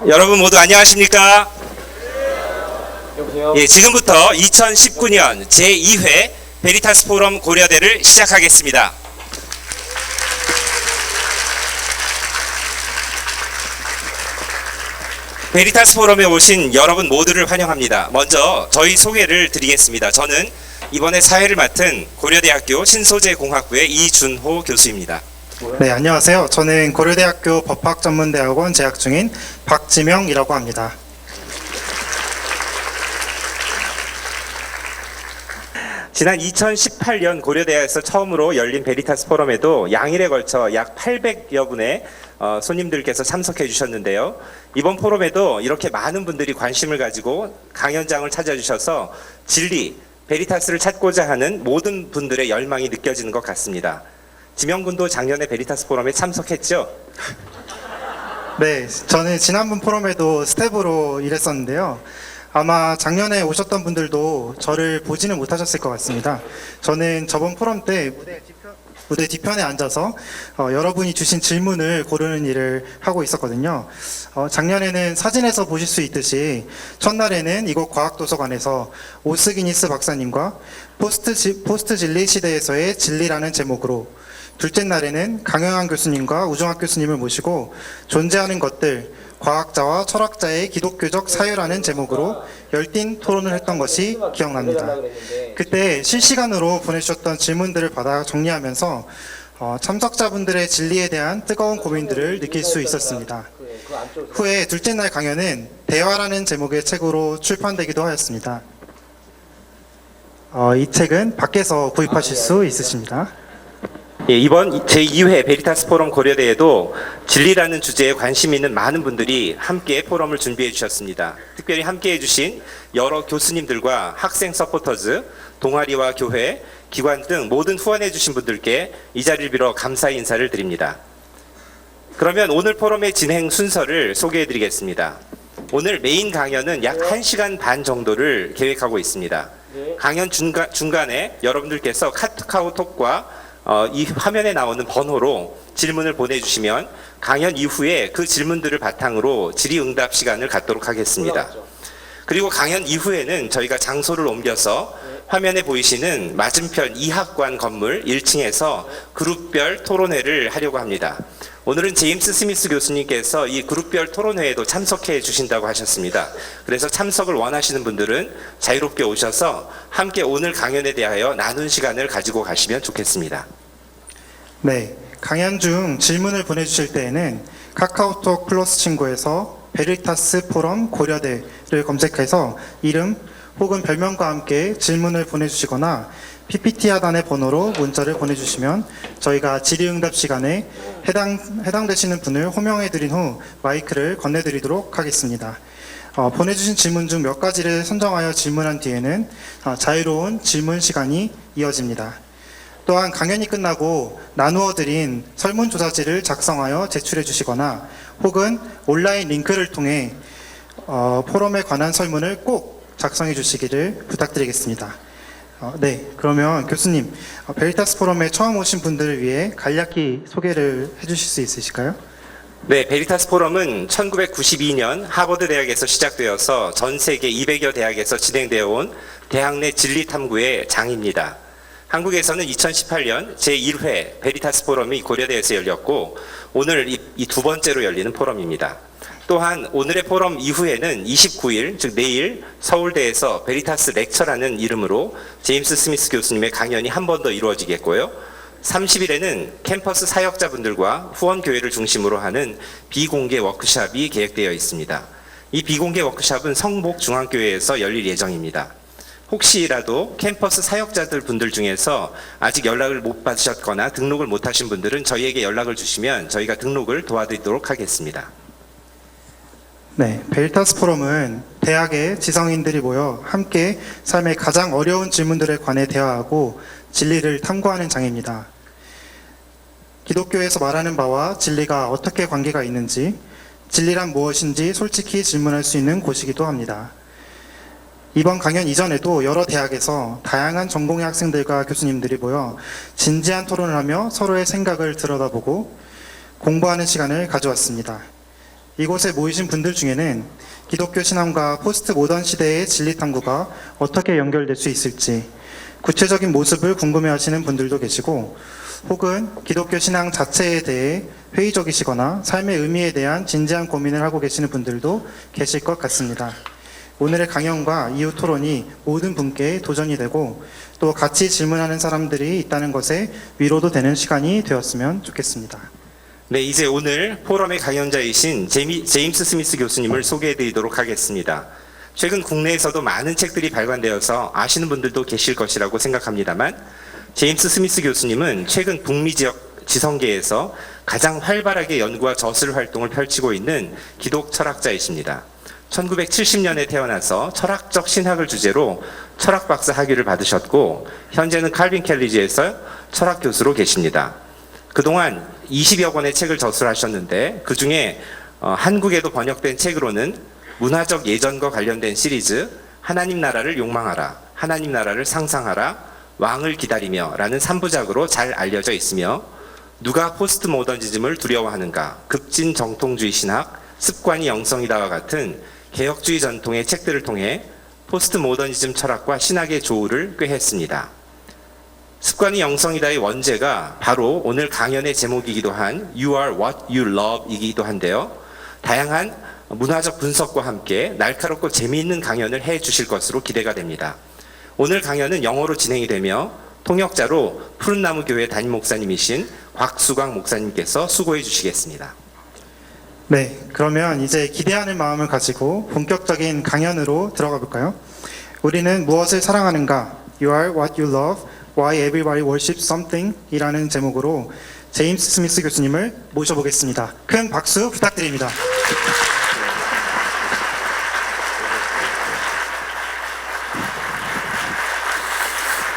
여러분 모두 안녕하십니까? 여보세요? 예, 지금부터 2019년 제2회 베리타스 포럼 고려대를 시작하겠습니다. 베리타스 포럼에 오신 여러분 모두를 환영합니다. 먼저 저희 소개를 드리겠습니다. 저는 이번에 사회를 맡은 고려대학교 신소재공학부의 이준호 교수입니다. 네, 안녕하세요. 저는 고려대학교 법학전문대학원 재학 중인 박지명이라고 합니다. 지난 2018년 고려대에서 처음으로 열린 베리타스 포럼에도 양일에 걸쳐 약 800여 분의 손님들께서 참석해 주셨는데요. 이번 포럼에도 이렇게 많은 분들이 관심을 가지고 강연장을 찾아주셔서 진리, 베리타스를 찾고자 하는 모든 분들의 열망이 느껴지는 것 같습니다. 지명군도 작년에 베리타스 포럼에 참석했죠? 네, 저는 지난번 포럼에도 스텝으로 일했었는데요. 아마 작년에 오셨던 분들도 저를 보지는 못하셨을 것 같습니다. 저는 저번 포럼 때 무대 뒤편에 앉아서 여러분이 주신 질문을 고르는 일을 하고 있었거든요. 작년에는 사진에서 보실 수 있듯이 첫날에는 이곳 과학도서관에서 오스기니스 박사님과 포스트 진리 시대에서의 진리라는 제목으로, 둘째 날에는 강영환 교수님과 우종학 교수님을 모시고 존재하는 것들, 과학자와 철학자의 기독교적 사유라는 제목으로 열띤 토론을 했던 것이 기억납니다. 그때 실시간으로 보내주셨던 질문들을 받아 정리하면서 참석자분들의 진리에 대한 뜨거운 고민들을 느낄 수 있었습니다. 후에 둘째 날 강연은 대화라는 제목의 책으로 출판되기도 하였습니다. 이 책은 밖에서 구입하실 수 있으십니다. 예, 이번 제2회 베리타스 포럼 고려대에도 진리라는 주제에 관심 있는 많은 분들이 함께 포럼을 준비해 주셨습니다. 특별히 함께 해주신 여러 교수님들과 학생 서포터즈, 동아리와 교회, 기관 등 모든 후원해 주신 분들께 이 자리를 빌어 감사의 인사를 드립니다. 그러면 오늘 포럼의 진행 순서를 소개해 드리겠습니다. 오늘 메인 강연은 약 1시간 반 정도를 계획하고 있습니다. 강연 중간에 여러분들께서 카카오톡과 이 화면에 나오는 번호로 질문을 보내주시면 강연 이후에 그 질문들을 바탕으로 질의응답 시간을 갖도록 하겠습니다. 그리고 강연 이후에는 저희가 장소를 옮겨서 화면에 보이시는 맞은편 이학관 건물 1층에서 그룹별 토론회를 하려고 합니다. 오늘은 제임스 스미스 교수님께서 이 그룹별 토론회에도 참석해 주신다고 하셨습니다. 그래서 참석을 원하시는 분들은 자유롭게 오셔서 함께 오늘 강연에 대하여 나눈 시간을 가지고 가시면 좋겠습니다. 네, 강연 중 질문을 보내주실 때에는 카카오톡 플러스 친구에서 베리타스 포럼 고려대를 검색해서 이름 혹은 별명과 함께 질문을 보내주시거나 PPT 하단의 번호로 문자를 보내주시면 저희가 질의응답 시간에 해당되시는 분을 호명해드린 후 마이크를 건네드리도록 하겠습니다. 보내주신 질문 중 몇 가지를 선정하여 질문한 뒤에는 자유로운 질문 시간이 이어집니다. 또한 강연이 끝나고 나누어드린 설문조사지를 작성하여 제출해 주시거나 혹은 온라인 링크를 통해 포럼에 관한 설문을 꼭 작성해 주시기를 부탁드리겠습니다. 네, 그러면 교수님, 베리타스 포럼에 처음 오신 분들을 위해 간략히 소개를 해주실 수 있으실까요? 네, 베리타스 포럼은 1992년 하버드 대학에서 시작되어서 전 세계 200여 대학에서 진행되어 온 대학 내 진리 탐구의 장입니다. 한국에서는 2018년 제1회 베리타스 포럼이 고려대에서 열렸고 오늘 이 두 번째로 열리는 포럼입니다. 또한 오늘의 포럼 이후에는 29일, 즉 내일 서울대에서 베리타스 렉처라는 이름으로 제임스 스미스 교수님의 강연이 한 번 더 이루어지겠고요. 30일에는 캠퍼스 사역자분들과 후원교회를 중심으로 하는 비공개 워크숍이 계획되어 있습니다. 이 비공개 워크숍은 성복중앙교회에서 열릴 예정입니다. 혹시라도 캠퍼스 사역자들 분들 중에서 아직 연락을 못 받으셨거나 등록을 못 하신 분들은 저희에게 연락을 주시면 저희가 등록을 도와드리도록 하겠습니다. 네, 베리타스 포럼은 대학의 지성인들이 모여 함께 삶의 가장 어려운 질문들에 관해 대화하고 진리를 탐구하는 장입니다. 기독교에서 말하는 바와 진리가 어떻게 관계가 있는지, 진리란 무엇인지 솔직히 질문할 수 있는 곳이기도 합니다. 이번 강연 이전에도 여러 대학에서 다양한 전공의 학생들과 교수님들이 모여 진지한 토론을 하며 서로의 생각을 들여다보고 공부하는 시간을 가져왔습니다. 이곳에 모이신 분들 중에는 기독교 신앙과 포스트 모던 시대의 진리 탐구가 어떻게 연결될 수 있을지 구체적인 모습을 궁금해하시는 분들도 계시고, 혹은 기독교 신앙 자체에 대해 회의적이시거나 삶의 의미에 대한 진지한 고민을 하고 계시는 분들도 계실 것 같습니다. 오늘의 강연과 이후 토론이 모든 분께 도전이 되고 또 같이 질문하는 사람들이 있다는 것에 위로도 되는 시간이 되었으면 좋겠습니다. 네, 이제 오늘 포럼의 강연자이신 제임스 스미스 교수님을 소개해드리도록 하겠습니다. 최근 국내에서도 많은 책들이 발간되어서 아시는 분들도 계실 것이라고 생각합니다만, 제임스 스미스 교수님은 최근 북미 지역 지성계에서 가장 활발하게 연구와 저술 활동을 펼치고 있는 기독 철학자이십니다. 1970년에 태어나서 철학적 신학을 주제로 철학 박사 학위를 받으셨고, 현재는 칼빈 캘리지에서 철학 교수로 계십니다. 그동안 20여 권의 책을 저술하셨는데, 그 중에 한국에도 번역된 책으로는 문화적 예전과 관련된 시리즈 하나님 나라를 욕망하라, 하나님 나라를 상상하라, 왕을 기다리며 라는 3부작으로 잘 알려져 있으며, 누가 포스트 모더니즘을 두려워하는가, 급진 정통주의 신학, 습관이 영성이다와 같은 개혁주의 전통의 책들을 통해 포스트 모더니즘 철학과 신학의 조우를 꾀했습니다. 습관이 영성이다의 원제가 바로 오늘 강연의 제목이기도 한 You are what you love 이기도 한데요. 다양한 문화적 분석과 함께 날카롭고 재미있는 강연을 해 주실 것으로 기대가 됩니다. 오늘 강연은 영어로 진행이 되며 통역자로 푸른나무교회 담임 목사님이신 곽수광 목사님께서 수고해 주시겠습니다. 네, 그러면 이제 기대하는 마음을 가지고 본격적인 강연으로 들어가 볼까요? 우리는 무엇을 사랑하는가? You are what you love. Why everybody worships something 이라는 제목으로 제임스 스미스 교수님을 모셔보겠습니다. 큰 박수 부탁드립니다.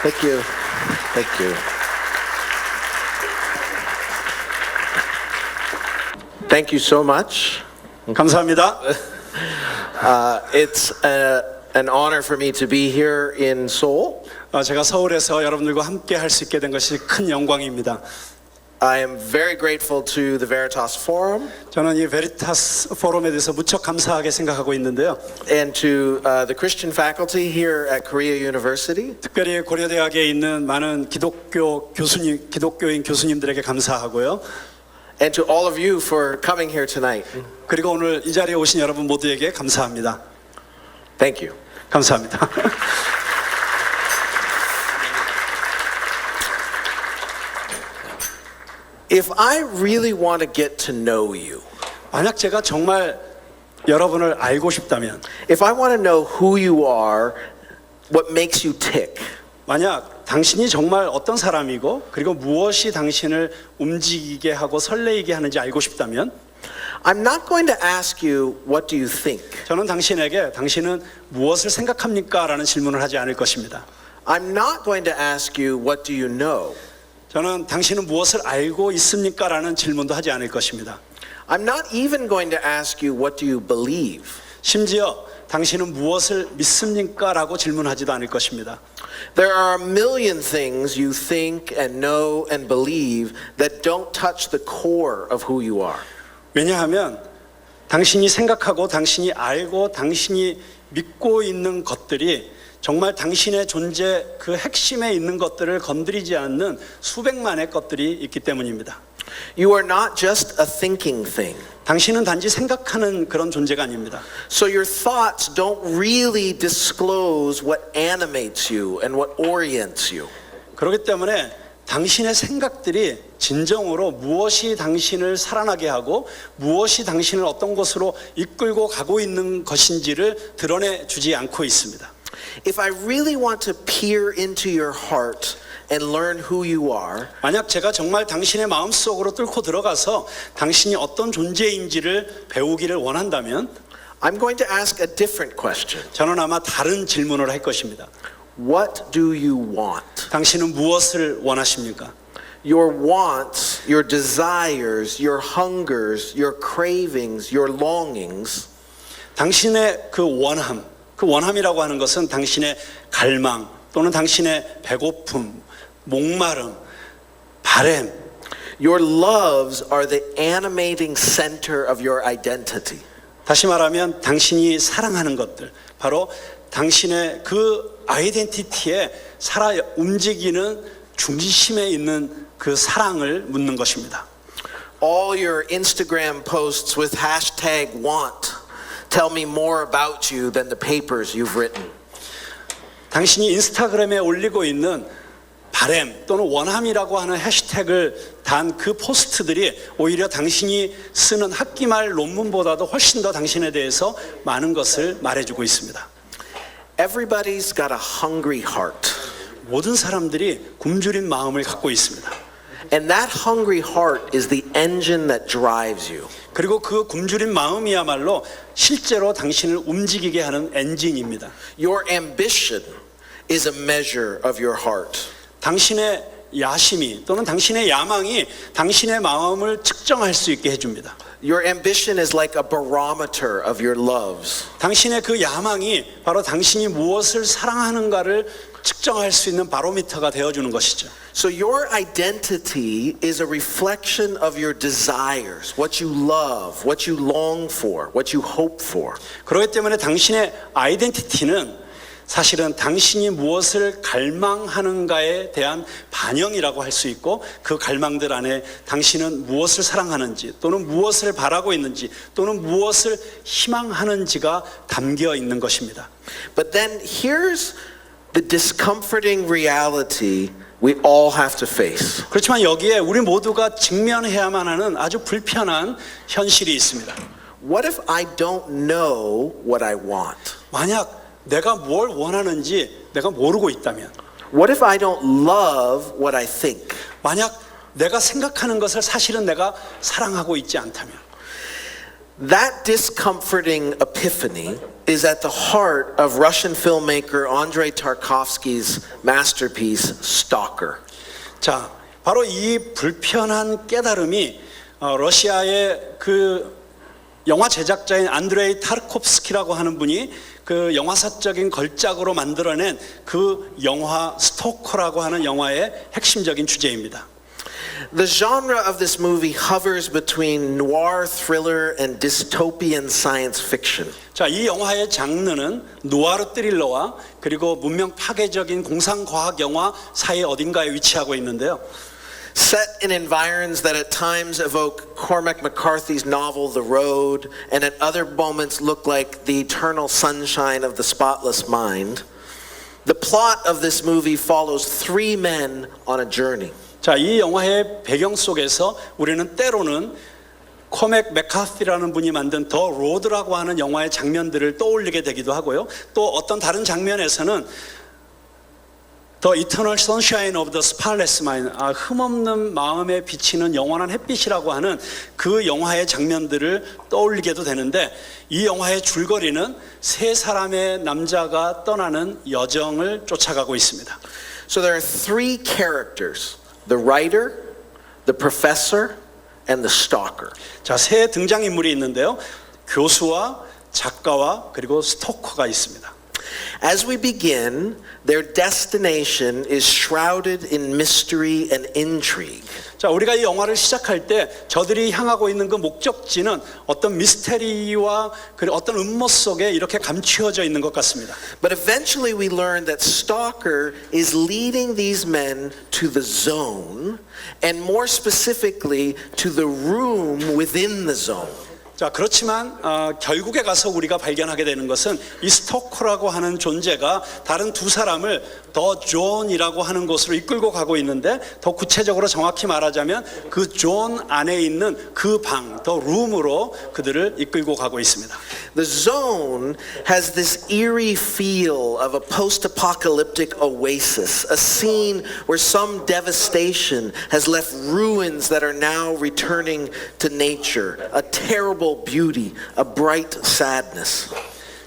Thank you. Thank you. Thank you so much. 감사합니다. It's an honor for me to be here in Seoul. 제가 서울에서 여러분들과 함께 할 수 있게 된 것이 큰 영광입니다. I am very grateful to the Veritas Forum 저는 이 베리타스 포럼에 대해서 무척 감사하게 생각하고 있는데요. and to the Christian faculty here at Korea University. 특별히 고려대학에 있는 많은 기독교인 교수님들에게 감사하고요. And to all of you for coming here tonight. 그리고 오늘 이 자리에 오신 여러분 모두에게 감사합니다. Thank you. 감사합니다. If I really want to get to know you, 만약 제가 정말 여러분을 알고 싶다면, if I want to know who you are, what makes you tick, 만약 당신이 정말 어떤 사람이고 그리고 무엇이 당신을 움직이게 하고 설레이게 하는지 알고 싶다면, I'm not going to ask you, what do you think? 저는 당신에게 당신은 무엇을 생각합니까? 라는 질문을 하지 않을 것입니다. I'm not going to ask you, what do you know? 저는 당신은 무엇을 알고 있습니까? 라는 질문도 하지 않을 것입니다. I'm not even going to ask you, what do you believe? 심지어 당신은 무엇을 믿습니까? 라고 질문하지도 않을 것입니다. There are a million things you think and know and believe that don't touch the core of who you are. 왜냐하면 당신이 생각하고 당신이 알고 당신이 믿고 있는 것들이 정말 당신의 존재 그 핵심에 있는 것들을 건드리지 않는 수백만의 것들이 있기 때문입니다. You are not just a thinking thing. 당신은 단지 생각하는 그런 존재가 아닙니다. So your thoughts don't really disclose what animates you and what orients you. 그렇기 때문에 당신의 생각들이 진정으로 무엇이 당신을 살아나게 하고 무엇이 당신을 어떤 곳으로 이끌고 가고 있는 것인지를 드러내 주지 않고 있습니다. If I really want to peer into your heart and learn who you are, 만약 제가 정말 당신의 마음속으로 뚫고 들어가서 당신이 어떤 존재인지를 배우기를 원한다면 I'm going to ask a different question. 저는 아마 다른 질문을 할 것입니다. What do you want? 당신은 무엇을 원하십니까? Your wants, your desires, your hungers, your cravings, your longings 당신의 그 원함이라고 하는 것은 당신의 갈망 또는 당신의 배고픔, 목마름, 바램, Your loves are the animating center of your identity. 다시 말하면 당신이 사랑하는 것들, 바로 당신의 그 아이덴티티에 살아 움직이는 중심에 있는 그 사랑을 묻는 것입니다. All your Instagram posts with hashtag want tell me more about you than the papers you've written. 당신이 인스타그램에 올리고 있는 바램 또는 원함이라고 하는 해시태그를 단 그 포스트들이 오히려 당신이 쓰는 학기말 논문보다도 훨씬 더 당신에 대해서 많은 것을 말해주고 있습니다. Everybody's got a hungry heart. 모든 사람들이 굶주린 마음을 갖고 있습니다. And that hungry heart is the engine that drives you. 그리고 그 굶주린 마음이야말로 실제로 당신을 움직이게 하는 엔진입니다. Your ambition is a measure of your heart. 당신의 야심이 또는 당신의 야망이 당신의 마음을 측정할 수 있게 해줍니다. Your ambition is like a barometer of your loves. 당신의 그 야망이 바로 당신이 무엇을 사랑하는가를 측정할 수 있는 바로미터가 되어주는 것이죠. So your identity is a reflection of your desires, what you love, what you long for, what you hope for. 그렇기 때문에 당신의 아이덴티티는 사실은 당신이 무엇을 갈망하는가에 대한 반영이라고 할 수 있고 그 갈망들 안에 당신은 무엇을 사랑하는지 또는 무엇을 바라고 있는지 또는 무엇을 희망하는지가 담겨 있는 것입니다. But then here's the discomforting reality we all have to face. 그렇지만 여기에 우리 모두가 직면해야만 하는 아주 불편한 현실이 있습니다. What if I don't know what I want? 만약 내가 뭘 원하는지 내가 모르고 있다면, What if I don't love what I think? 만약 내가 생각하는 것을 사실은 내가 사랑하고 있지 않다면, That discomforting epiphany is at the heart of Russian filmmaker Andrei Tarkovsky's masterpiece, Stalker. 자, 바로 이 불편한 깨달음이 러시아의 그 영화 제작자인 안드레이 타르코프스키라고 하는 분이 그 영화사적인 걸작으로 만들어낸 그 영화 스토커라고 하는 영화의 핵심적인 주제입니다. The genre of this movie hovers between noir thriller and dystopian science fiction. 자, 이 영화의 장르는 누아르 스릴러와 그리고 문명 파괴적인 공상과학 영화 사이 어딘가에 위치하고 있는데요. Set in environs that at times evoke Cormac McCarthy's novel The Road and at other moments look like the eternal sunshine of the spotless mind, the plot of this movie follows three men on a journey. 자, 이 영화의 배경 속에서 우리는 때로는 코맥 맥카시라는 분이 만든 더 로드라고 하는 영화의 장면들을 떠올리게 되기도 하고요. 또 어떤 다른 장면에서는 The Eternal Sunshine of the Spotless Mind, 흠없는 마음에 비치는 영원한 햇빛이라고 하는 그 영화의 장면들을 떠올리게도 되는데, 이 영화의 줄거리는 세 사람의 남자가 떠나는 여정을 쫓아가고 있습니다. So there are three characters, the writer, the professor, and the stalker. 자, 세 등장인물이 있는데요. 교수와 작가와 그리고 스토커가 있습니다. As we begin, their destination is shrouded in mystery and intrigue. 자, 우리가 이 영화를 시작할 때 저들이 향하고 있는 그 목적지는 어떤 미스테리와 그리고 어떤 음모 속에 이렇게 감추어져 있는 것 같습니다. But eventually we learn that Stalker is leading these men to the zone, and more specifically to the room within the zone. 자, 그렇지만 결국에 가서 우리가 발견하게 되는 것은 이 스토커라고 하는 존재가 다른 두 사람을 더 존이라고 하는 곳으로 이끌고 가고 있는데, 더 구체적으로 정확히 말하자면 그 존 안에 있는 그 방, 더 룸으로 그들을 이끌고 가고 있습니다. The zone has this eerie feel of a post-apocalyptic oasis, a scene where some devastation has left ruins that are now returning to nature, a terrible beauty, a bright sadness.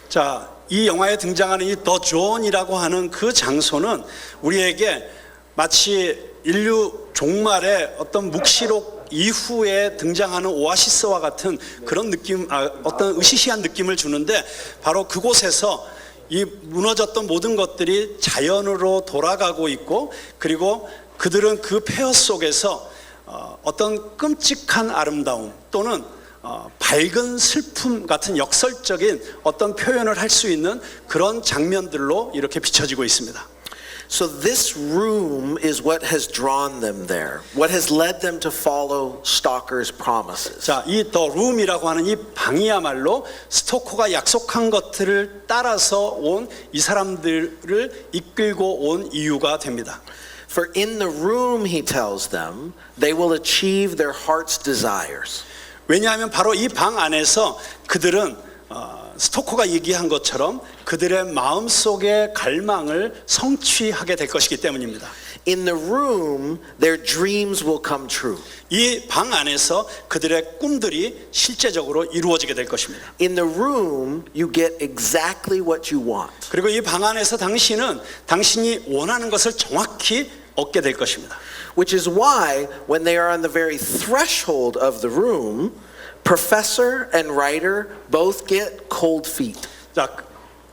자, 이 영화에 등장하는 이 더 존이라고 하는 그 장소는 우리에게 마치 인류 종말의 어떤 묵시록 이후에 등장하는 오아시스와 같은 그런 느낌, 어떤 으시시한 느낌을 주는데, 바로 그곳에서 이 무너졌던 모든 것들이 자연으로 돌아가고 있고, 그리고 그들은 그 폐허 속에서 어떤 끔찍한 아름다움 또는 밝은 슬픔 같은 역설적인 어떤 표현을 할 수 있는 그런 장면들로 이렇게 비춰지고 있습니다. So this room is what has drawn them there, what has led them to follow Stalker's promises. 자, 이 더 룸이라고 하는 이 방이야말로 스토커가 약속한 것들을 따라서 온 이 사람들을 이끌고 온 이유가 됩니다. For in the room, he tells them, they will achieve their heart's desires. 왜냐하면 바로 이 방 안에서 그들은 스토커가 얘기한 것처럼 그들의 마음속의 갈망을 성취하게 될 것이기 때문입니다. In the room, their dreams will come true. 이 방 안에서 그들의 꿈들이 실제적으로 이루어지게 될 것입니다. In the room, you get exactly what you want. 그리고 이 방 안에서 당신은 당신이 원하는 것을 정확히 얻게 될 것입니다. Which is why, when they are on the very threshold of the room, professor and writer both get cold feet. 자,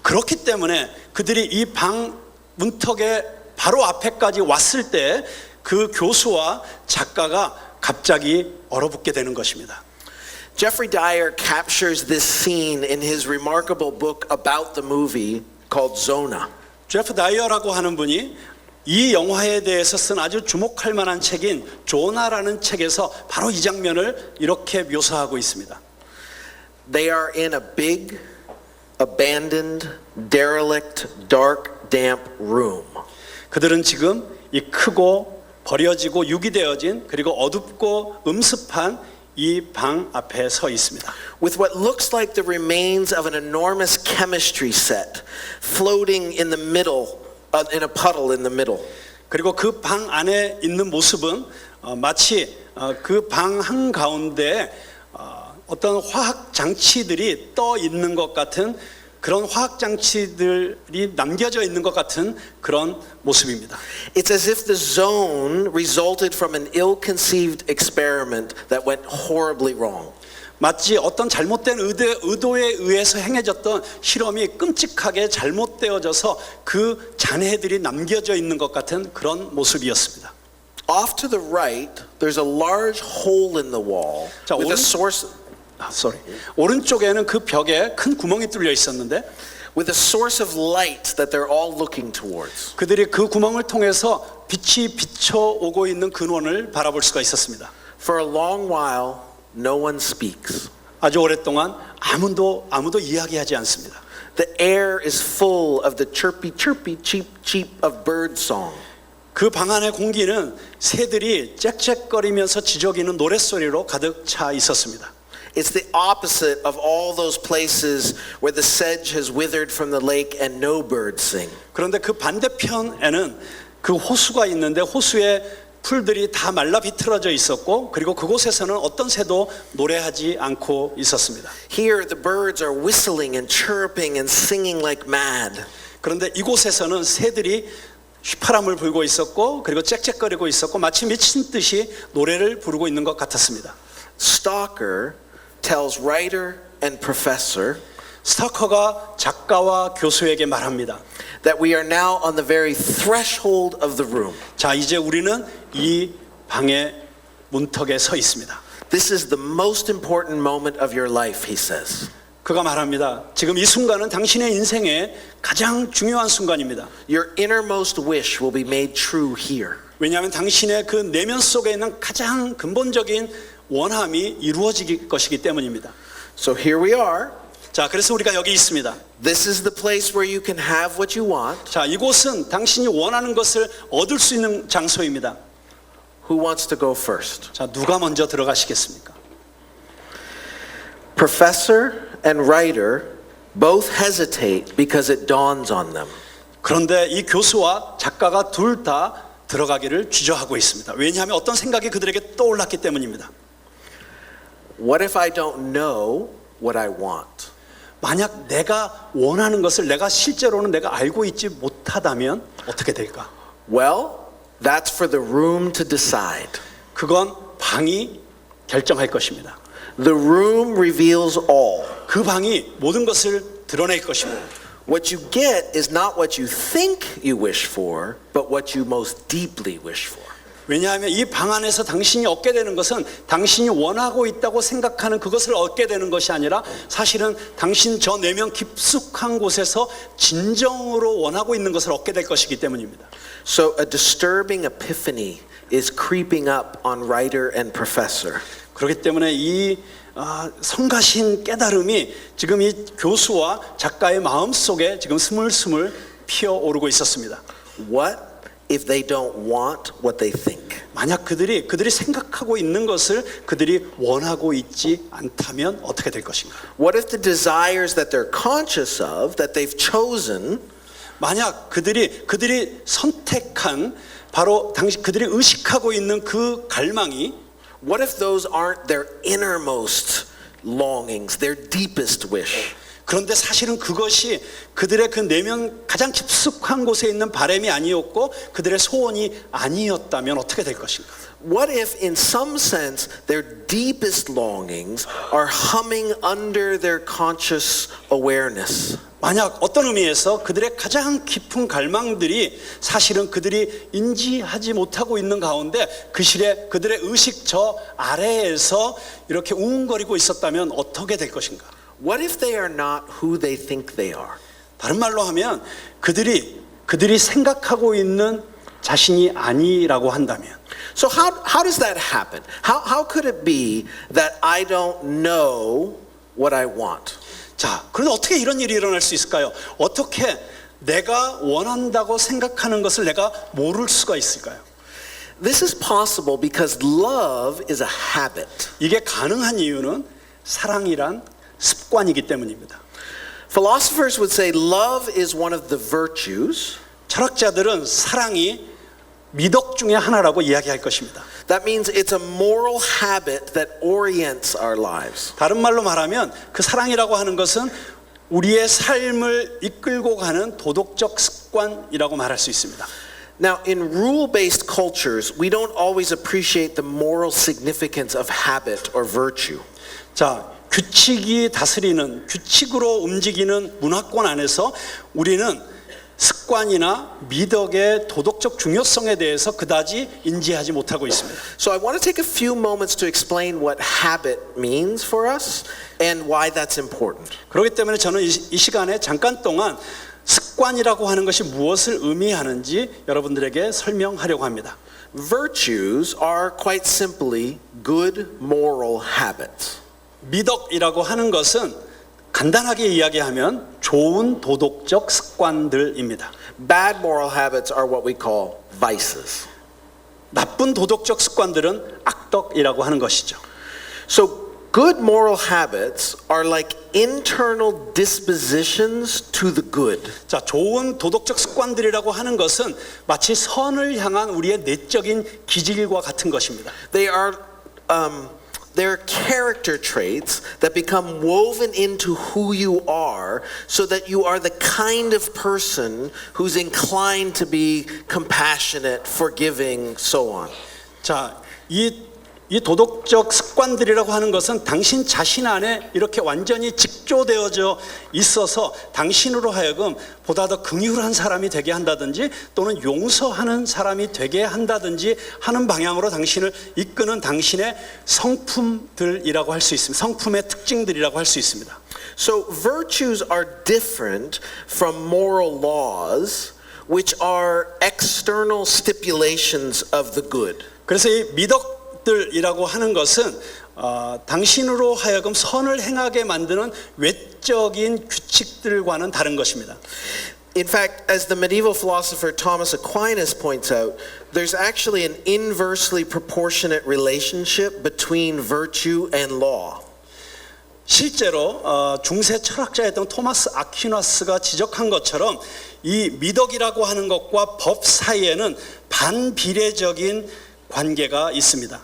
그렇기 때문에 그들이 이 방 문턱의 바로 앞에까지 왔을 때 그 교수와 작가가 갑자기 얼어붙게 되는 것입니다. Jeffrey Dyer captures this scene in his remarkable book about the movie called Zona. 제프 다이어라고 하는 분이 이 영화에 대해서 쓴 아주 주목할 만한 책인 조나라는 책에서 바로 이 장면을 이렇게 묘사하고 있습니다. They are in a big, abandoned, derelict, dark, damp room. 그들은 지금 이 크고 버려지고 유기되어진 그리고 어둡고 음습한 이 방 앞에 서 있습니다. With what looks like the remains of an enormous chemistry set floating in the middle, in a puddle in the middle. 그리고 그 방 안에 있는 모습은 마치 그 방 한가운데 어떤 화학 장치들이 떠 있는 것 같은 그런 화학 장치들이 남겨져 있는 것 같은 그런 모습입니다. It's as if the zone resulted from an ill-conceived experiment that went horribly wrong. 마치 어떤 잘못된 의도에 의해서 행해졌던 실험이 끔찍하게 잘못되어져서 그 잔해들이 남겨져 있는 것 같은 그런 모습이었습니다. Off to the right, there's a large hole in the wall 자, with a source 오른쪽에는 그 벽에 큰 구멍이 뚫려 있었는데 with a source of light that they're all looking towards. 그들이 그 구멍을 통해서 빛이 비춰오고 있는 근원을 바라볼 수가 있었습니다. For a long while, no one speaks. 아주 오랫동안 아무도 이야기하지 않습니다. The air is full of the chirpy, chirpy, cheep, cheep of bird song. 그 방 안의 공기는 새들이 짹짹거리면서 지저귀는 노랫소리로 가득 차 있었습니다. It's the opposite of all those places where the sedge has withered from the lake and no birds sing. 그런데 그 반대편에는 그 호수가 있는데 호수에 풀들이 다 말라 비틀어져 있었고 그리고 그곳에서는 어떤 새도 노래하지 않고 있었습니다. Here the birds are whistling and chirping and singing like mad. 그런데 이곳에서는 새들이 휘파람을 불고 있었고 그리고 짹짹거리고 있었고 마치 미친 듯이 노래를 부르고 있는 것 같았습니다. Stalker tells writer and professor 스타커가 작가와 교수에게 말합니다. that we are now on the very threshold of the room. 자, 이제 우리는 이 방의 문턱에 서 있습니다. This is the most important moment of your life, he says. 그가 말합니다. 지금 이 순간은 당신의 인생의 가장 중요한 순간입니다. Your innermost wish will be made true here. 왜냐하면 당신의 그 내면 속에 있는 가장 근본적인 원함이 이루어질 것이기 때문입니다. So here we are. 자, 그래서 우리가 여기 있습니다. This is the place where you can have what you want. 자, 이곳은 당신이 원하는 것을 얻을 수 있는 장소입니다. Who wants to go first? 자, 누가 먼저 들어가시겠습니까? Professor and writer both hesitate because it dawns on them. 그런데 이 교수와 작가가 둘 다 들어가기를 주저하고 있습니다. 왜냐하면 어떤 생각이 그들에게 떠올랐기 때문입니다. What if I don't know what I want? 만약 내가 원하는 것을 내가 실제로는 내가 알고 있지 못하다면 어떻게 될까? Well, that's for the room to decide. 그건 방이 결정할 것입니다. The room reveals all. 그 방이 모든 것을 드러낼 것입니다. What you get is not what you think you wish for, but what you most deeply wish for. 왜냐하면 이 방 안에서 당신이 얻게 되는 것은 당신이 원하고 있다고 생각하는 그것을 얻게 되는 것이 아니라 사실은 당신 저 내면 깊숙한 곳에서 진정으로 원하고 있는 것을 얻게 될 것이기 때문입니다. So a disturbing epiphany is creeping up on writer and professor. 그렇기 때문에 이 성가신 깨달음이 지금 이 교수와 작가의 마음 속에 지금 스물스물 피어오르고 있었습니다. What if they don't want what they think? 만약 그들이 생각하고 있는 것을 그들이 원하고 있지 않다면 어떻게 될 것인가? What if the desires that they're conscious of, that they've chosen, 만약 그들이 선택한 바로 그들이 의식하고 있는 그 갈망이 what if those aren't their innermost longings, their deepest wish? 그런데 사실은 그것이 그들의 그 내면 가장 깊숙한 곳에 있는 바람이 아니었고 그들의 소원이 아니었다면 어떻게 될 것인가? What if in some sense their deepest longings are humming under their conscious awareness? 만약 어떤 의미에서 그들의 가장 깊은 갈망들이 사실은 그들이 인지하지 못하고 있는 가운데 그 실에 그들의 의식 저 아래에서 이렇게 웅웅거리고 있었다면 어떻게 될 것인가? What if they are not who they think they are? 다른 말로 하면 그들이 생각하고 있는 자신이 아니라고 한다면 So how does that happen? How could it be that I don't know what I want? 자, 그런데 어떻게 이런 일이 일어날 수 있을까요? 어떻게 내가 원한다고 생각하는 것을 내가 모를 수가 있을까요? This is possible because love is a habit. 이게 가능한 이유는 사랑이란 습관이기 때문입니다. Philosophers would say love is one of the virtues. 철학자들은 사랑이 미덕 중에 하나라고 이야기할 것입니다. That means it's a moral habit that orients our lives. 다른 말로 말하면 그 사랑이라고 하는 것은 우리의 삶을 이끌고 가는 도덕적 습관이라고 말할 수 있습니다. Now, in rule-based cultures, we don't always appreciate the moral significance of habit or virtue. 자, 규칙이 다스리는 규칙으로 움직이는 문화권 안에서 우리는 습관이나 미덕의 도덕적 중요성에 대해서 그다지 인지하지 못하고 있습니다. So I want to take a few moments to explain what habit means for us and why that's important. 그렇기 때문에 저는 이 시간에 잠깐 동안 습관이라고 하는 것이 무엇을 의미하는지 여러분들에게 설명하려고 합니다. Virtues are quite simply good moral habits. 미덕이라고 하는 것은 간단하게 이야기하면 좋은 도덕적 습관들입니다. Bad moral habits are what we call vices. 나쁜 도덕적 습관들은 악덕이라고 하는 것이죠. So good moral habits are like internal dispositions to the good. 자, 좋은 도덕적 습관들이라고 하는 것은 마치 선을 향한 우리의 내적인 기질과 같은 것입니다. They're character traits that become woven into who you are so that you are the kind of person who's inclined to be compassionate, forgiving, so on. 자, 이 도덕적 습관들이라고 하는 것은 당신 자신 안에 이렇게 완전히 직조되어져 있어서 당신으로 하여금 보다 더 긍휼한 사람이 되게 한다든지 또는 용서하는 사람이 되게 한다든지 하는 방향으로 당신을 이끄는 당신의 성품들이라고 할 수 있습니다. 성품의 특징들이라고 할 수 있습니다. So virtues are different from moral laws, which are external stipulations of the good. 그래서 이 미덕들이라고 하는 것은 당신으로 하여금 선을 행하게 만드는 외적인 규칙들과는 다른 것입니다. In fact, as the medieval philosopher Thomas Aquinas points out, there's actually an inversely proportionate relationship between virtue and law. 실제로 중세 철학자였던 토마스 아퀴나스가 지적한 것처럼 이 미덕이라고 하는 것과 법 사이에는 반비례적인 관계가 있습니다.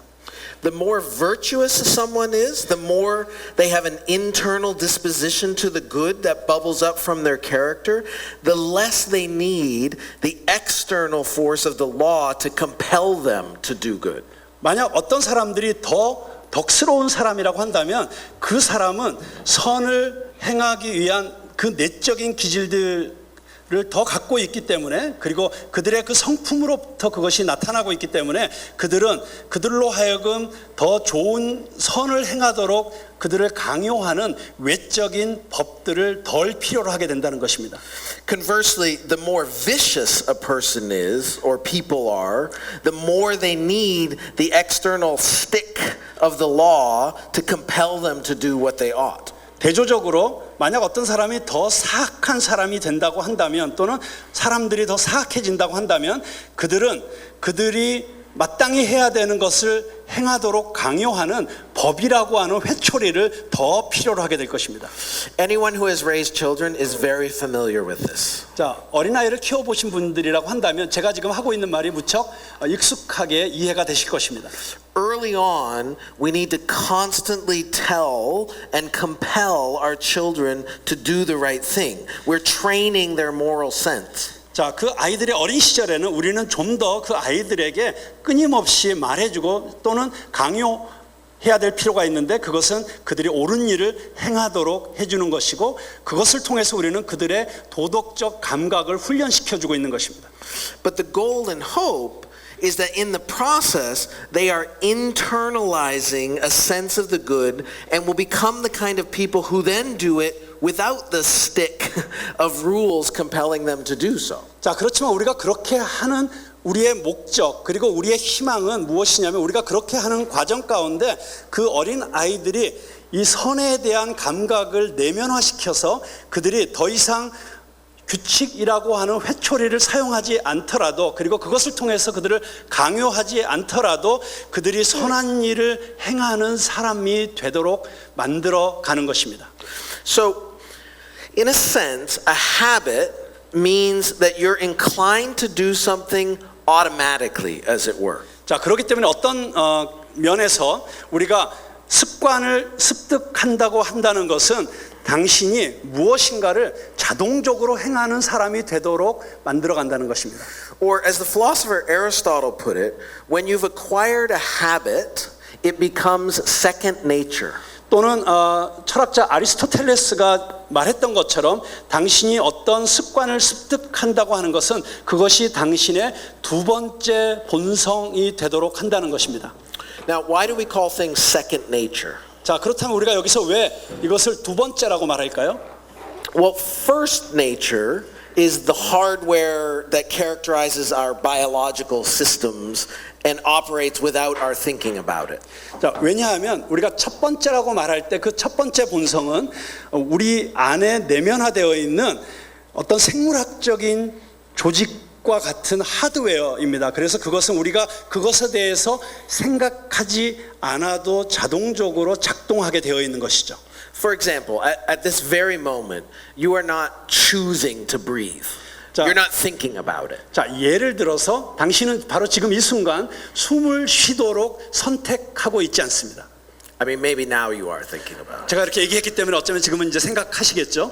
The more virtuous someone is, the more they have an internal disposition to the good that bubbles up from their character, the less they need the external force of the law to compel them to do good. 만약 어떤 사람들이 더 덕스러운 사람이라고 한다면 그 사람은 선을 행하기 위한 그 내적인 기질들 더 갖고 있기 때문에, 그리고 그들의 그 성품으로부터 그것이 나타나고 있기 때문에 그들은 그들로 하여금 더 좋은 선을 행하도록 그들을 강요하는 외적인 법들을 덜 필요로 하게 된다는 것입니다. Conversely, the more vicious a person is or people are, the more they need the external stick of the law to compel them to do what they ought. 대조적으로 만약 어떤 사람이 더 사악한 사람이 된다고 한다면, 또는 사람들이 더 사악해진다고 한다면, 그들이 마땅히 해야 되는 것을 행하도록 강요하는 법이라고 하는 회초리를 더 필요로 하게 될 것입니다. Anyone who has raised children is very familiar with this. 자, 어린아이를 키워보신 분들이라고 한다면 제가 지금 하고 있는 말이 무척 익숙하게 이해가 되실 것입니다. Early on, we need to constantly tell and compel our children to do the right thing. We're training their moral sense. 자, 그 아이들의 어린 시절에는 우리는 좀 더 그 아이들에게 끊임없이 말해주고 또는 강요해야 될 필요가 있는데, 그것은 그들이 옳은 일을 행하도록 해주는 것이고, 그것을 통해서 우리는 그들의 도덕적 감각을 훈련시켜주고 있는 것입니다. But the goal and hope is that in the process, they are internalizing a sense of the good and will become the kind of people who then do it without the stick of rules compelling them to do so. 자, 그렇지만 우리가 그렇게 하는 우리의 목적, 그리고 우리의 희망은 무엇이냐면, 우리가 그렇게 하는 과정 가운데 그 어린 아이들이 이 선에 대한 감각을 내면화시켜서 그들이 더 이상 규칙이라고 하는 회초리를 사용하지 않더라도, 그리고 그것을 통해서 그들을 강요하지 않더라도 그들이 선한 일을 행하는 사람이 되도록 만들어 가는 것입니다. So, in a sense, a habit means that you're inclined to do something automatically, as it were. 자, 그렇기 때문에 어떤 면에서 우리가 습관을 습득한다고 한다는 것은 당신이 무엇인가를 자동적으로 행하는 사람이 되도록 만들어 간다는 것입니다. Or as the philosopher Aristotle put it, when you've acquired a habit, it becomes second nature. 또는 철학자 아리스토텔레스가 말했던 것처럼, 당신이 어떤 습관을 습득한다고 하는 것은 그것이 당신의 두 번째 본성이 되도록 한다는 것입니다. Now, why do we call things second nature? 자, 그렇다면 우리가 여기서 왜 이것을 두 번째라고 말할까요? Well, first nature is the hardware that characterizes our biological systems and operates without our thinking about it. 자, 왜냐하면 우리가 첫 번째라고 말할 때 그 첫 번째 본성은 우리 안에 내면화되어 있는 어떤 생물학적인 조직과 같은 하드웨어입니다. 그래서 그것은 우리가 그것에 대해서 생각하지 않아도 자동적으로 작동하게 되어 있는 것이죠. For example, at this very moment, you are not choosing to breathe. You're not thinking about it. 자, 예를 들어서 당신은 바로 지금 이 순간 숨을 쉬도록 선택하고 있지 않습니다. I mean, maybe now you are thinking about it. 제가 이렇게 얘기했기 때문에 어쩌면 지금은 이제 생각하시겠죠.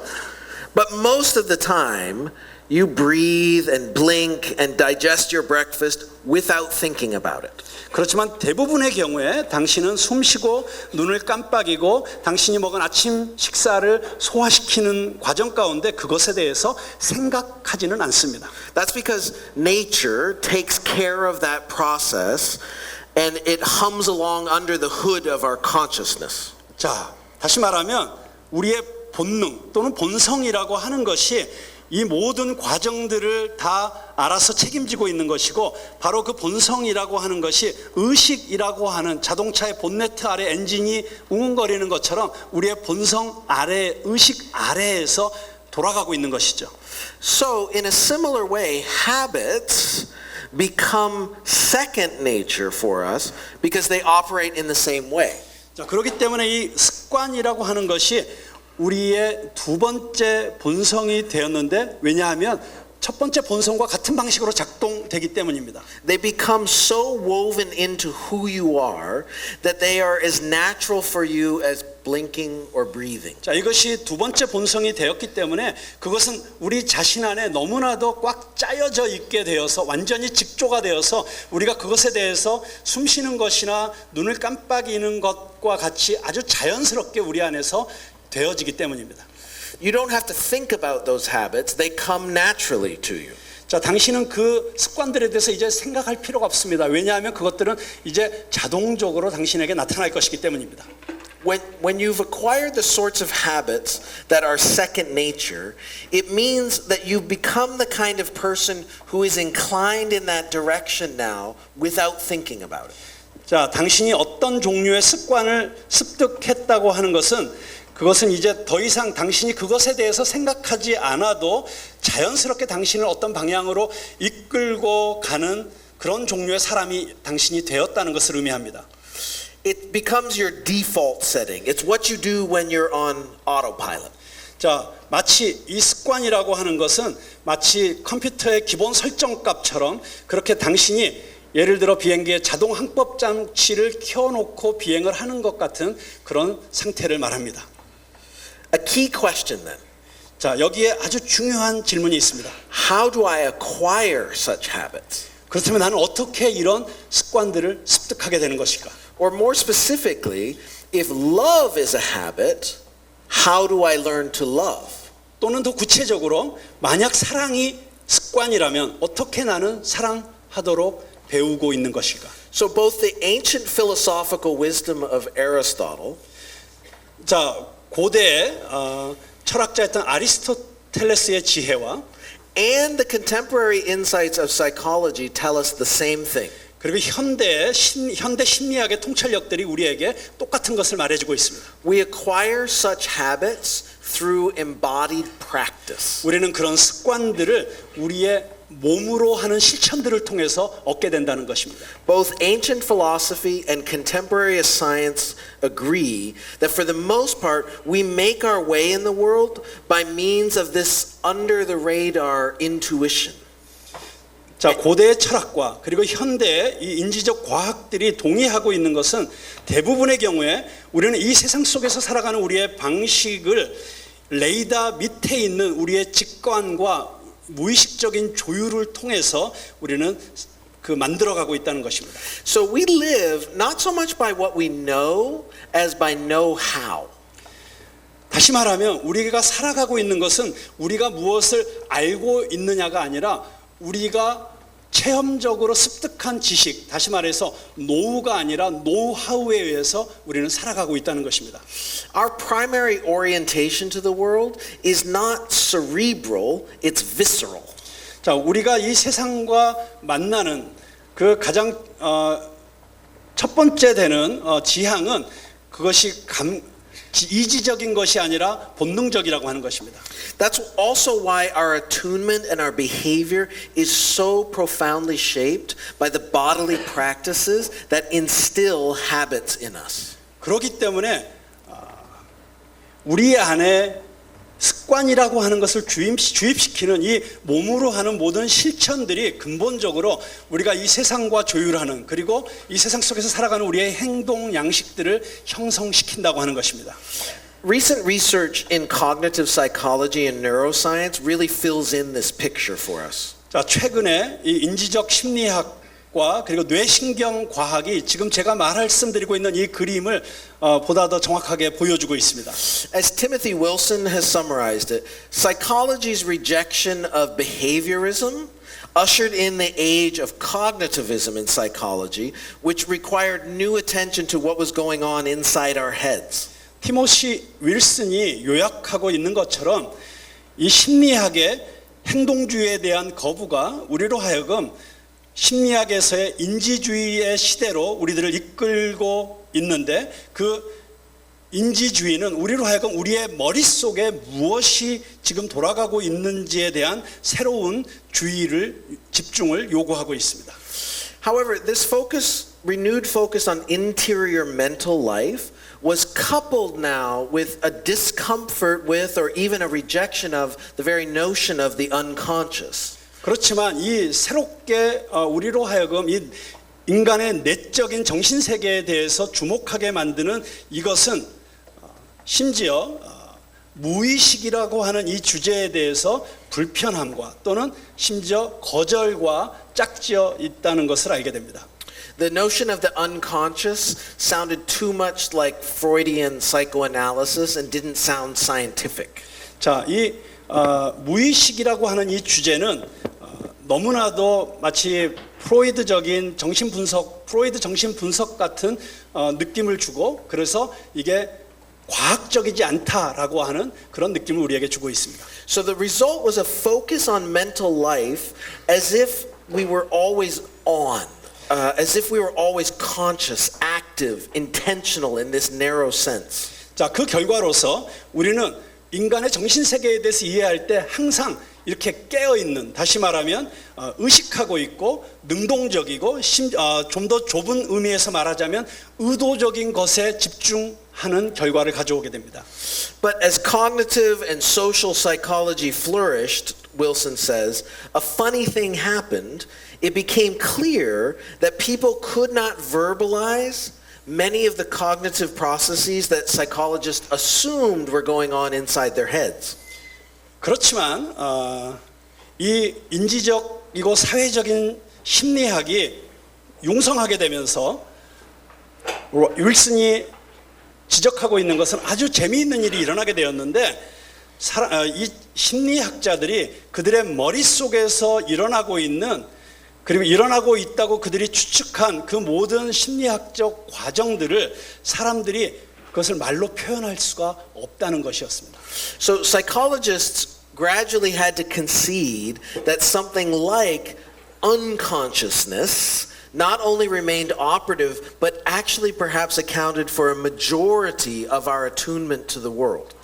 But most of the time, you breathe and blink and digest your breakfast without thinking about it. 그렇지만 대부분의 경우에 당신은 숨쉬고 눈을 깜빡이고 당신이 먹은 아침 식사를 소화시키는 과정 가운데 그것에 대해서 생각하지는 않습니다. That's because nature takes care of that process and it hums along under the hood of our consciousness. 자, 다시 말하면 우리의 본능 또는 본성이라고 하는 것이 이 모든 과정들을 다 알아서 책임지고 있는 것이고, 바로 그 본성이라고 하는 것이 의식이라고 하는 자동차의 본네트 아래 엔진이 웅웅거리는 것처럼 우리의 본성 아래, 의식 아래에서 돌아가고 있는 것이죠. So in a similar way, habits become second nature for us because they operate in the same way. 자, 그렇기 때문에 이 습관이라고 하는 것이 우리의 두 번째 본성이 되었는데, 왜냐하면 첫 번째 본성과 같은 방식으로 작동되기 때문입니다. They become so woven into who you are that they are as natural for you as blinking or breathing. 자, 이것이 두 번째 본성이 되었기 때문에 그것은 우리 자신 안에 너무나도 꽉 짜여져 있게 되어서 완전히 직조가 되어서 우리가 그것에 대해서 숨 쉬는 것이나 눈을 깜빡이는 것과 같이 아주 자연스럽게 우리 안에서 되어지기 때문입니다. You don't have to think about those habits. They come naturally to you. 자, 당신은 그 습관들에 대해서 이제 생각할 필요가 없습니다. 왜냐하면 그것들은 이제 자동적으로 당신에게 나타날 것이기 때문입니다. When you've acquired the sorts of habits that are second nature, it means that you've become the kind of person who is inclined in that direction now without thinking about it. 자, 당신이 어떤 종류의 습관을 습득했다고 하는 것은 그것은 이제 더 이상 당신이 그것에 대해서 생각하지 않아도 자연스럽게 당신을 어떤 방향으로 이끌고 가는 그런 종류의 사람이 당신이 되었다는 것을 의미합니다. It becomes your default setting. It's what you do when you're on autopilot. 자, 마치 이 습관이라고 하는 것은 마치 컴퓨터의 기본 설정값처럼 그렇게 당신이 예를 들어 비행기의 자동 항법 장치를 켜놓고 비행을 하는 것 같은 그런 상태를 말합니다. A key question then. 자, 여기에 아주 중요한 질문이 있습니다. How do I acquire such habits? 그렇다면 나는 어떻게 이런 습관들을 습득하게 되는 것일까? Or more specifically, if love is a habit, how do I learn to love? 또는 더 구체적으로 만약 사랑이 습관이라면 어떻게 나는 사랑하도록 배우고 있는 것일까? So both the ancient philosophical wisdom of Aristotle 자, 고대 철학자였던 아리스토텔레스의 지혜와 and the contemporary insights of psychology tell us the same thing. 그리고 현대 심리학의 통찰력들이 우리에게 똑같은 것을 말해주고 있습니다. We acquire such habits through embodied practice. 우리는 그런 습관들을 우리의 몸으로 하는 실천들을 통해서 얻게 된다는 것입니다. Both ancient philosophy and contemporary science agree that for the most part we make our way in the world by means of this under the radar intuition. 자, 고대의 철학과 그리고 현대의 이 인지적 과학들이 동의하고 있는 것은 대부분의 경우에 우리는 이 세상 속에서 살아가는 우리의 방식을 레이더 밑에 있는 우리의 직관과 무의식적인 조율을 통해서 우리는 그 만들어가고 있다는 것입니다. So we live not so much by what we know as by know-how. 다시 말하면 우리가 살아가고 있는 것은 우리가 무엇을 알고 있느냐가 아니라 우리가 체험적으로 습득한 지식, 다시 말해서 노후가 아니라 노하우에 의해서 우리는 살아가고 있다는 것입니다. Our primary orientation to the world is not cerebral, it's visceral. 자, 우리가 이 세상과 만나는 그 가장 첫 번째 되는 지향은 그것이 이지적인 것이 아니라 본능적이라고 하는 것입니다. That's also why our attunement and our behavior is so profoundly shaped by the bodily practices that instill habits in us. 그렇기 때문에 우리 안에 습관이라고 하는 것을 주입시키는 이 몸으로 하는 모든 실천들이 근본적으로 우리가 이 세상과 조율하는 그리고 이 세상 속에서 살아가는 우리의 행동 양식들을 형성시킨다고 하는 것입니다. Recent research in cognitive psychology and neuroscience really fills in this picture for us. 자, 최근에 이 인지적 심리학과 그리고 뇌신경 과학이 지금 제가 말씀드리고 있는 이 그림을 보다 더 정확하게 보여주고 있습니다. As Timothy Wilson has summarized it, psychology's rejection of behaviorism ushered in the age of cognitivism in psychology, which required new attention to what was going on inside our heads. 티모시 윌슨이 요약하고 있는 것처럼 이 심리학의 행동주의에 대한 거부가 우리로 하여금 심리학에서의 인지주의의 시대로 우리들을 이끌고 있는데 그 인지주의는 우리로 하여금 우리의 머릿속에 무엇이 지금 돌아가고 있는지에 대한 새로운 집중을 요구하고 있습니다. However, this renewed focus on interior mental life was coupled now with a discomfort with or even a rejection of the very notion of the unconscious. 그렇지만 이 새롭게 우리로 하여금 이 인간의 내적인 정신 세계에 대해서 주목하게 만드는 이것은 심지어 무의식이라고 하는 이 주제에 대해서 불편함과 또는 심지어 거절과 짝지어 있다는 것을 알게 됩니다. The notion of the unconscious sounded too much like Freudian psychoanalysis and didn't sound scientific. 자, 이 무의식이라고 하는 이 주제는 너무나도 마치 프로이드 정신 분석 같은 느낌을 주고, 그래서 이게 과학적이지 않다라고 하는 그런 느낌을 우리에게 주고 있습니다. So the result was a focus on mental life as if we were always on, as if we were always conscious, active, intentional in this narrow sense. 자, 그 결과로서 우리는 인간의 정신 세계에 대해서 이해할 때 항상 이렇게 깨어 있는, 다시 말하면 의식하고 있고 능동적이고 좀 더 좁은 의미에서 말하자면 의도적인 것에 집중하는 결과를 가져오게 됩니다. But as cognitive and social psychology flourished, Wilson says, a funny thing happened. It became clear that people could not verbalize many of the cognitive processes that psychologists assumed were going on inside their heads. 그렇지만 이 인지적이고 사회적인 심리학이 융성하게 되면서 윌슨이 지적하고 있는 것은 아주 재미있는 일이 일어나게 되었는데, 이 심리학자들이 그들의 머릿속에서 일어나고 있는, 그리고 일어나고 있다고 그들이 추측한 그 모든 심리학적 과정들을 사람들이 그것을 말로 표현할 수가 없다는 것이었습니다. So psychologists gradually had to concede that something like unconsciousness not only remained operative, but actually perhaps accounted for a majority of our attunement to the world.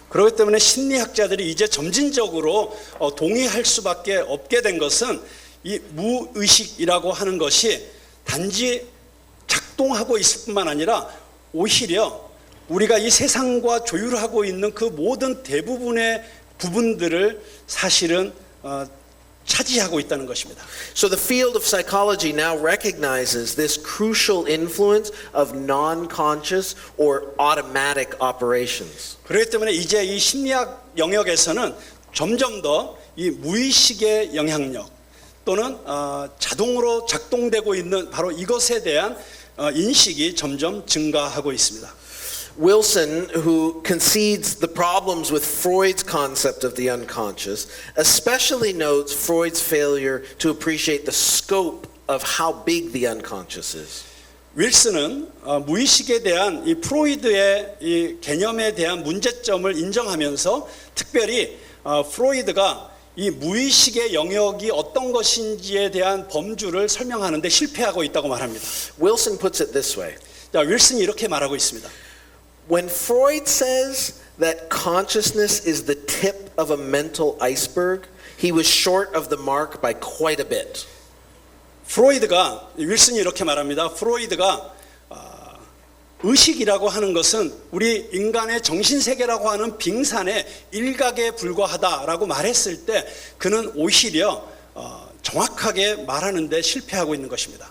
그렇기 때문에 심리학자들이 이제 점진적으로 동의할 수밖에 없게 된 것은 이 무의식이라고 하는 것이 단지 작동하고 있을 뿐만 아니라 오히려 우리가 이 세상과 조율하고 있는 그 모든 대부분의 부분들을 사실은 차지하고 있다는 것입니다. So the field of psychology now recognizes this crucial influence of non-conscious or automatic operations. 그렇기 때문에 이제 이 심리학 영역에서는 점점 더 이 무의식의 영향력 또는 자동으로 작동되고 있는 바로 이것에 대한 인식이 점점 증가하고 있습니다. Wilson, who concedes the problems with Freud's concept of the unconscious, especially notes Freud's failure to appreciate the scope of how big the unconscious is. 윌슨은 무의식에 대한 이 프로이드의 이 개념에 대한 문제점을 인정하면서 특별히 프로이드가 이 무의식의 영역이 어떤 것인지에 대한 범주를 설명하는데 실패하고 있다고 말합니다. Wilson puts it this way. 자, 윌슨이 이렇게 말하고 있습니다. When Freud says that consciousness is the tip of a mental iceberg, he was short of the mark by quite a bit. 윌슨이 이렇게 말합니다. 프로이드가 의식이라고 하는 것은 우리 인간의 정신세계라고 하는 빙산의 일각에 불과하다라고 말했을 때 그는 오히려 정확하게 말하는데 실패하고 있는 것입니다.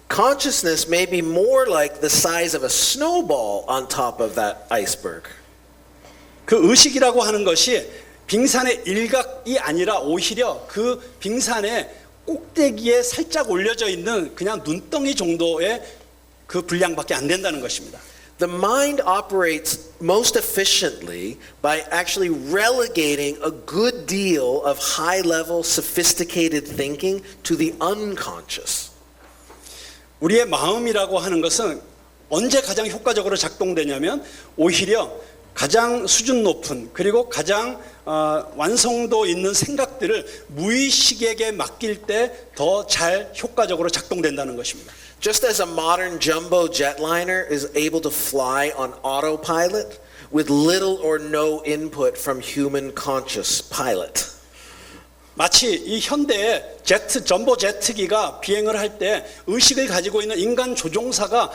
Consciousness may be more like the size of a snowball on top of that iceberg. 그 의식이라고 하는 것이 빙산의 일각이 아니라 오히려 그 빙산의 꼭대기에 살짝 올려져 있는 그냥 눈덩이 정도의 그 분량밖에 안 된다는 것입니다. The mind operates most efficiently by actually relegating a good deal of high-level sophisticated thinking to the unconscious. 우리의 마음이라고 하는 것은 언제 가장 효과적으로 작동되냐면 오히려 가장 수준 높은 그리고 가장 완성도 있는 생각들을 무의식에게 맡길 때 더 잘 효과적으로 작동된다는 것입니다. Just as a modern jumbo jetliner is able to fly on autopilot with little or no input from human conscious pilot. 마치 이 현대의 전보 제트기가 비행을 할 때 의식을 가지고 있는 인간 조종사가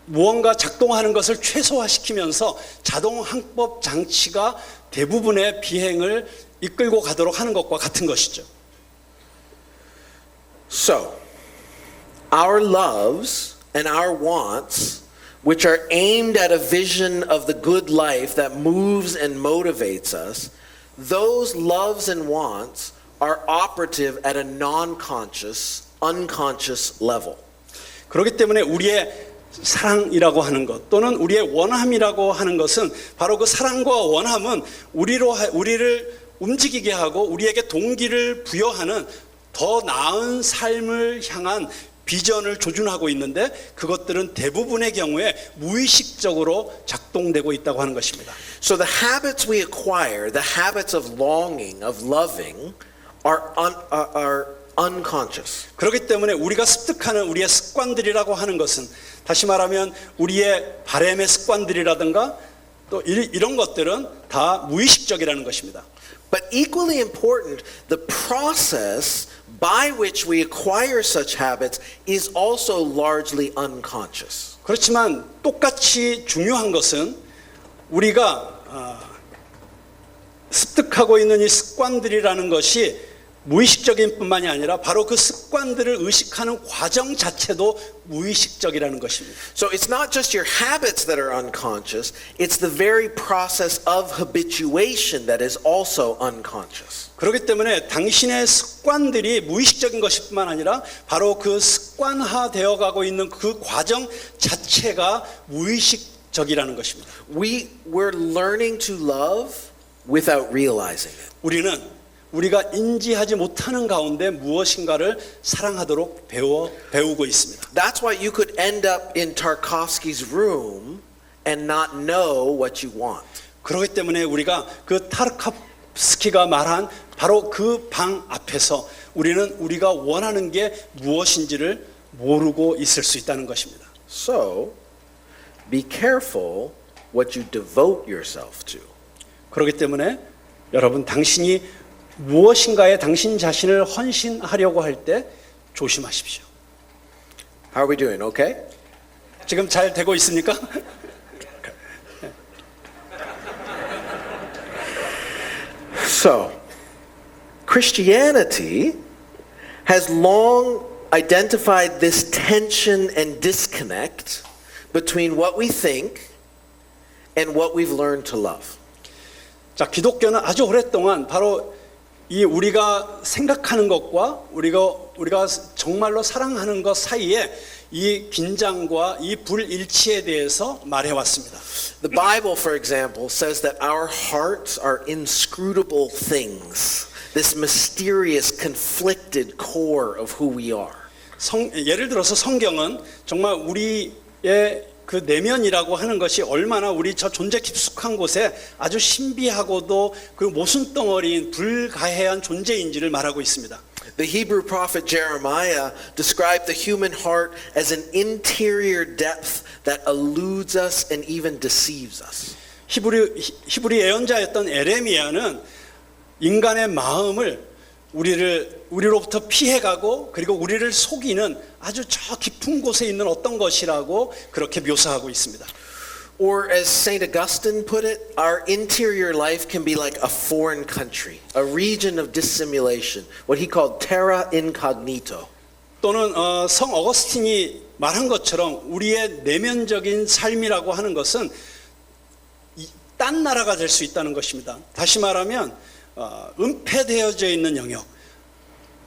무언가 작동하는 것을 최소화시키면서 자동 항법 장치가 대부분의 비행을 이끌고 가도록 하는 것과 같은 것이죠. So, our loves and our wants, which are aimed at a vision of the good life that moves and motivates us, those loves and wants are operative at a non-conscious, unconscious level. 그렇기 때문에 우리의 사랑이라고 하는 것 또는 우리의 원함이라고 하는 것은 바로 그 사랑과 원함은 우리를 움직이게 하고 우리에게 동기를 부여하는 더 나은 삶을 향한 비전을 조준하고 있는데 그것들은 대부분의 경우에 무의식적으로 작동되고 있다고 하는 것입니다. So the habits we acquire, the habits of longing, of loving, are unconscious. 그렇기 때문에 우리가 습득하는 우리의 습관들이라고 하는 것은 다시 말하면 우리의 바램의 습관들이라든가 또 이런 것들은 다 무의식적이라는 것입니다. But equally important, the process by which we acquire such habits is also largely unconscious. 그렇지만 똑같이 중요한 것은 우리가 습득하고 있는 이 습관들이라는 것이 무의식적인 뿐만이 아니라 바로 그 습관들을 의식하는 과정 자체도 무의식적이라는 것입니다. So it's not just your habits that are unconscious, it's the very process of habituation that is also unconscious. 그렇기 때문에 당신의 습관들이 무의식적인 것일 뿐만 아니라 바로 그 습관화되어 가고 있는 그 과정 자체가 무의식적이라는 것입니다. We're learning to love without realizing it. 우리가 인지하지 못하는 가운데 무엇인가를 사랑하도록 배우고 있습니다. That's why you could end up in Tarkovsky's room and not know what you want. 그렇기 때문에 우리가 그 타르코프스키가 말한 바로 그 방 앞에서 우리는 우리가 원하는 게 무엇인지를 모르고 있을 수 있다는 것입니다. So, be careful what you devote yourself to. 그렇기 때문에 여러분 당신이 무엇인가에 당신 자신을 헌신하려고 할 때 조심하십시오. How are we doing? Okay? 지금 잘 되고 있습니까? So, Christianity has long identified this tension and disconnect between what we think and what we've learned to love. 자, 기독교는 아주 오랫동안 바로 이 우리가 생각하는 것과 우리가 정말로 사랑하는 것 사이에 이 긴장과 이 불일치에 대해서 말해왔습니다. The Bible, for example, says that our hearts are inscrutable things, this mysterious, conflicted core of who we are. 예를 들어서 성경은 정말 우리의 그 내면이라고 하는 것이 얼마나 우리 저 존재 깊숙한 곳에 아주 신비하고도 그 모순덩어리인 불가해한 존재인지를 말하고 있습니다. The Hebrew prophet Jeremiah described the human heart as an interior depth that eludes us and even deceives us. 히브리 예언자였던 에레미야는 인간의 마음을 우리로부터 피해가고 그리고 우리를 속이는 아주 저 깊은 곳에 있는 어떤 것이라고 그렇게 묘사하고 있습니다. Or as St. Augustine put it, our interior life can be like a foreign country, a region of dissimulation, what he called terra incognito. 또는 성 어거스틴이 말한 것처럼 우리의 내면적인 삶이라고 하는 것은 딴 나라가 될 수 있다는 것입니다. 다시 말하면 은폐되어져 있는 영역,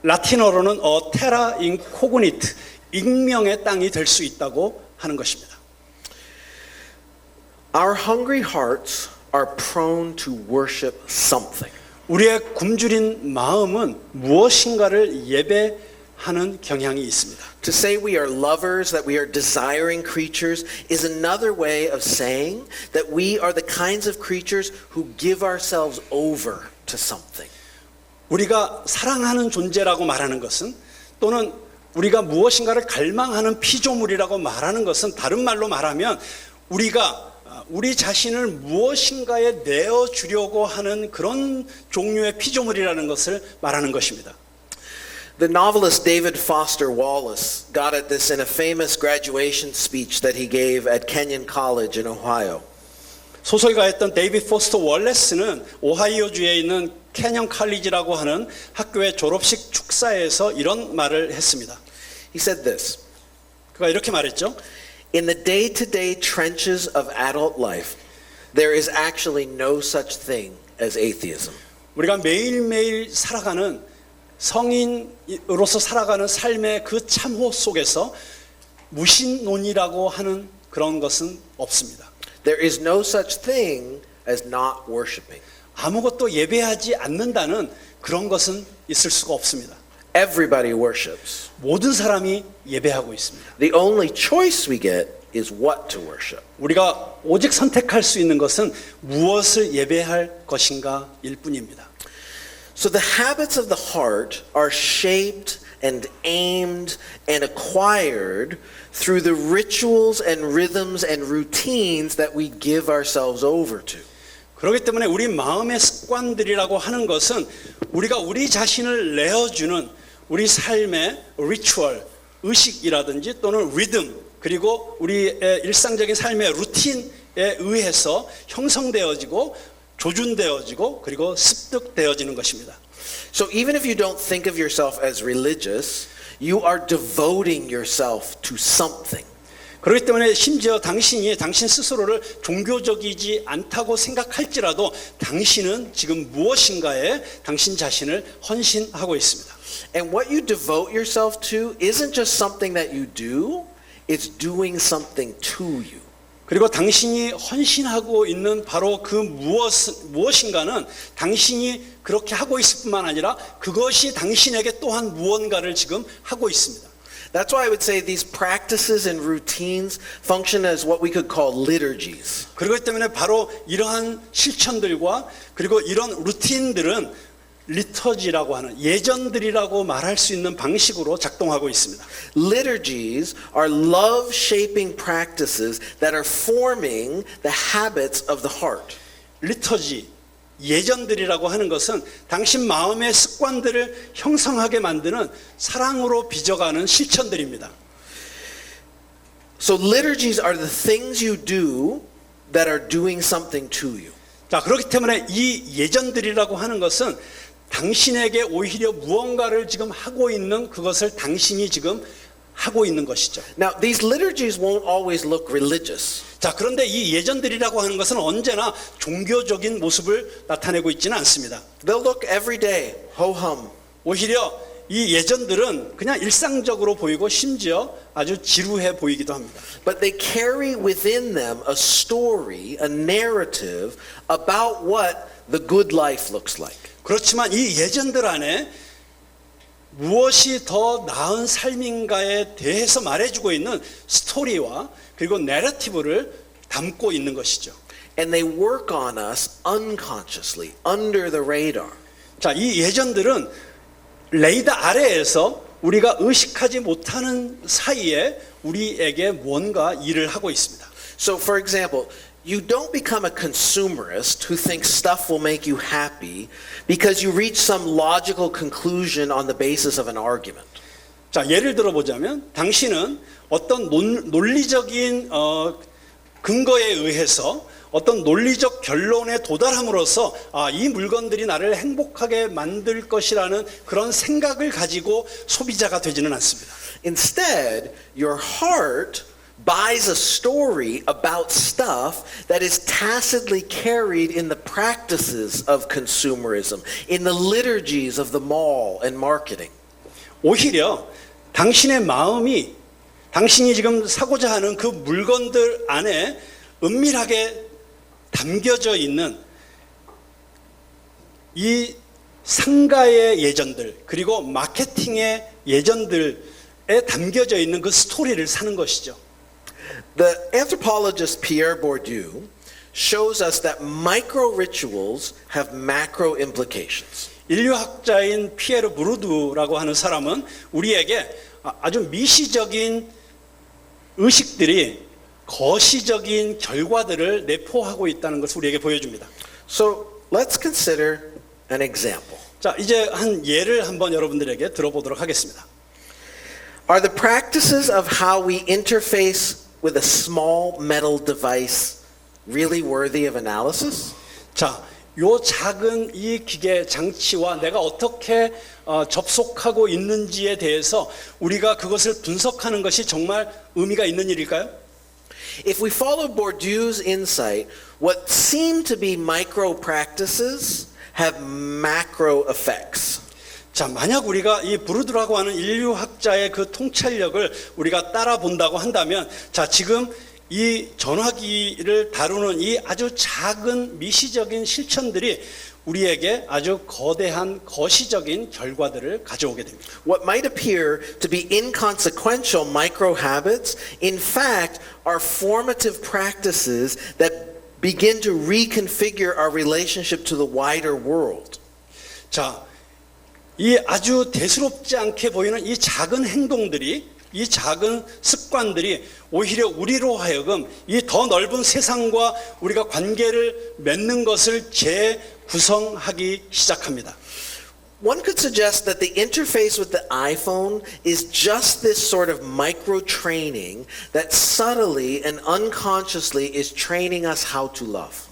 라틴어로는 테라 인코그니트, 익명의 땅이 될 수 있다고 하는 것입니다. Our hungry hearts are prone to worship something. 우리의 굶주린 마음은 무엇인가를 예배하는 경향이 있습니다. To say we are lovers, that we are desiring creatures, is another way of saying that we are the kinds of creatures who give ourselves over to something. 우리가 사랑하는 존재라고 말하는 것은 또는 우리가 무엇인가를 갈망하는 피조물이라고 말하는 것은 다른 말로 말하면 우리가 우리 자신을 무엇인가에 내어주려고 하는 그런 종류의 피조물이라는 것을 말하는 것입니다. The novelist David Foster Wallace got at this in a famous graduation speech that he gave at Kenyon College in Ohio. 소설가였던 데이비드 포스터 월레스는 오하이오주에 있는 캐년 칼리지라고 하는 학교의 졸업식 축사에서 이런 말을 했습니다. He said this. 그가 이렇게 말했죠. In the day-to-day trenches of adult life, there is actually no such thing as atheism. 우리가 매일매일 살아가는 성인으로서 살아가는 삶의 그 참호 속에서 무신론이라고 하는 그런 것은 없습니다. There is no such thing as not worshiping. 아무것도 예배하지 않는다는 그런 것은 있을 수가 없습니다. Everybody worships. 모든 사람이 예배하고 있습니다. The only choice we get is what to worship. 우리가 오직 선택할 수 있는 것은 무엇을 예배할 것인가일 뿐입니다. So the habits of the heart are shaped and aimed and acquired through the rituals and rhythms and routines that we give ourselves over to. 그렇기 때문에 우리 마음의 습관들이라고 하는 것은 우리가 우리 자신을 내어주는 우리 삶의 리추얼, 의식이라든지 또는 리듬, 그리고 우리의 일상적인 삶의 루틴에 의해서 형성되어지고 조준되어지고 그리고 습득되어지는 것입니다. So even if you don't think of yourself as religious, you are devoting yourself to something. 그렇기 때문에 심지어 당신이 당신 스스로를 종교적이지 않다고 생각할지라도 당신은 지금 무엇인가에 당신 자신을 헌신하고 있습니다. And what you devote yourself to isn't just something that you do, it's doing something to you. 그리고 당신이 헌신하고 있는 바로 그 무엇인가는 당신이 그렇게 하고 있을 뿐만 아니라 그것이 당신에게 또한 무언가를 지금 하고 있습니다. That's why I would say these practices and routines function as what we could call liturgies. 그렇기 때문에 바로 이러한 실천들과 그리고 이런 루틴들은 리터지라고 하는 예전들이라고 말할 수 있는 방식으로 작동하고 있습니다. Liturgies are love-shaping practices that are forming the habits of the heart. 리터지, 예전들이라고 하는 것은 당신 마음의 습관들을 형성하게 만드는 사랑으로 빚어가는 실천들입니다. So liturgies are the things you do that are doing something to you. 자, 그렇기 때문에 이 예전들이라고 하는 것은 당신에게 오히려 무언가를 지금 하고 있는 그것을 당신이 지금 하고 있는 것이죠. Now, these liturgies won't always look religious. 자, 그런데 이 예전들이라고 하는 것은 언제나 종교적인 모습을 나타내고 있지는 않습니다. They'll look every day, ho-hum. 오히려 이 예전들은 그냥 일상적으로 보이고 심지어 아주 지루해 보이기도 합니다. But they carry within them a story, a narrative about what the good life looks like. 그렇지만 이 예전들 안에 무엇이 더 나은 삶인가에 대해서 말해주고 있는 스토리와 그리고 내러티브를 담고 있는 것이죠. And they work on us unconsciously, under the radar. 자, 이 예전들은 레이더 아래에서 우리가 의식하지 못하는 사이에 우리에게 뭔가 일을 하고 있습니다. So, for example, you don't become a consumerist who thinks stuff will make you happy because you reach some logical conclusion on the basis of an argument. 자, 예를 들어보자면 당신은 어떤 논리적인 근거에 의해서 어떤 논리적 결론에 도달함으로써 이 물건들이 나를 행복하게 만들 것이라는 그런 생각을 가지고 소비자가 되지는 않습니다. Instead, your heart buys a story about stuff that is tacitly carried in the practices of consumerism, in the liturgies of the mall and marketing. 오히려 당신의 마음이 당신이 지금 사고자 하는 그 물건들 안에 은밀하게 담겨져 있는 이 상가의 예전들 그리고 마케팅의 예전들에 담겨져 있는 그 스토리를 사는 것이죠. The anthropologist Pierre Bourdieu shows us that micro rituals have macro implications. 인류학자인 피에르 부르두라고 하는 사람은 우리에게 아주 미시적인 의식들이 거시적인 결과들을 내포하고 있다는 것을 우리에게 보여줍니다. So let's consider an example. 자, 이제 한 예를 한번 여러분들에게 들어보도록 하겠습니다. Are the practices of how we interface with a small metal device really worthy of analysis? 자, 요 작은 이 기계 장치와 내가 어떻게 접속하고 있는지에 대해서 우리가 그것을 분석하는 것이 정말 의미가 있는 일일까요? If we follow Bourdieu's insight, what seem to be micro practices have macro effects. 자, 만약 우리가 이 브루드라고 하는 인류학자의 그 통찰력을 우리가 따라 본다고 한다면, 자, 지금 이 전화기를 다루는 이 아주 작은 미시적인 실천들이 우리에게 아주 거대한 거시적인 결과들을 가져오게 됩니다. What might appear to be inconsequential micro habits, in fact, are formative practices that begin to reconfigure our relationship to the wider world. 자, 이 아주 대수롭지 않게 보이는 이 작은 행동들이, 이 작은 습관들이 오히려 우리로 하여금 이 더 넓은 세상과 우리가 관계를 맺는 것을 재구성하기 시작합니다. One could suggest that the interface with the iPhone is just this sort of micro training that subtly and unconsciously is training us how to love.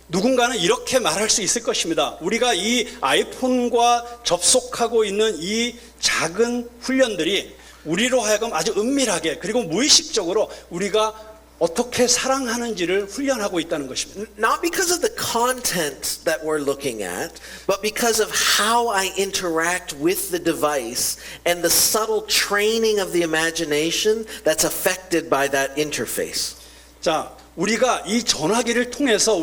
누군가는 이렇게 말할 수 있을 것입니다. 우리가 이 아이폰과 접속하고 있는 이 작은 훈련들이 우리로 하여금 아주 은밀하게 그리고 무의식적으로 우리가 어떻게 사랑하는지를 훈련하고 있다는 것입니다. Not because of the content that we're looking at, but because of how I interact with the device and the subtle training of the imagination that's affected by that interface. 자, 우리가 이 전화기를 통해서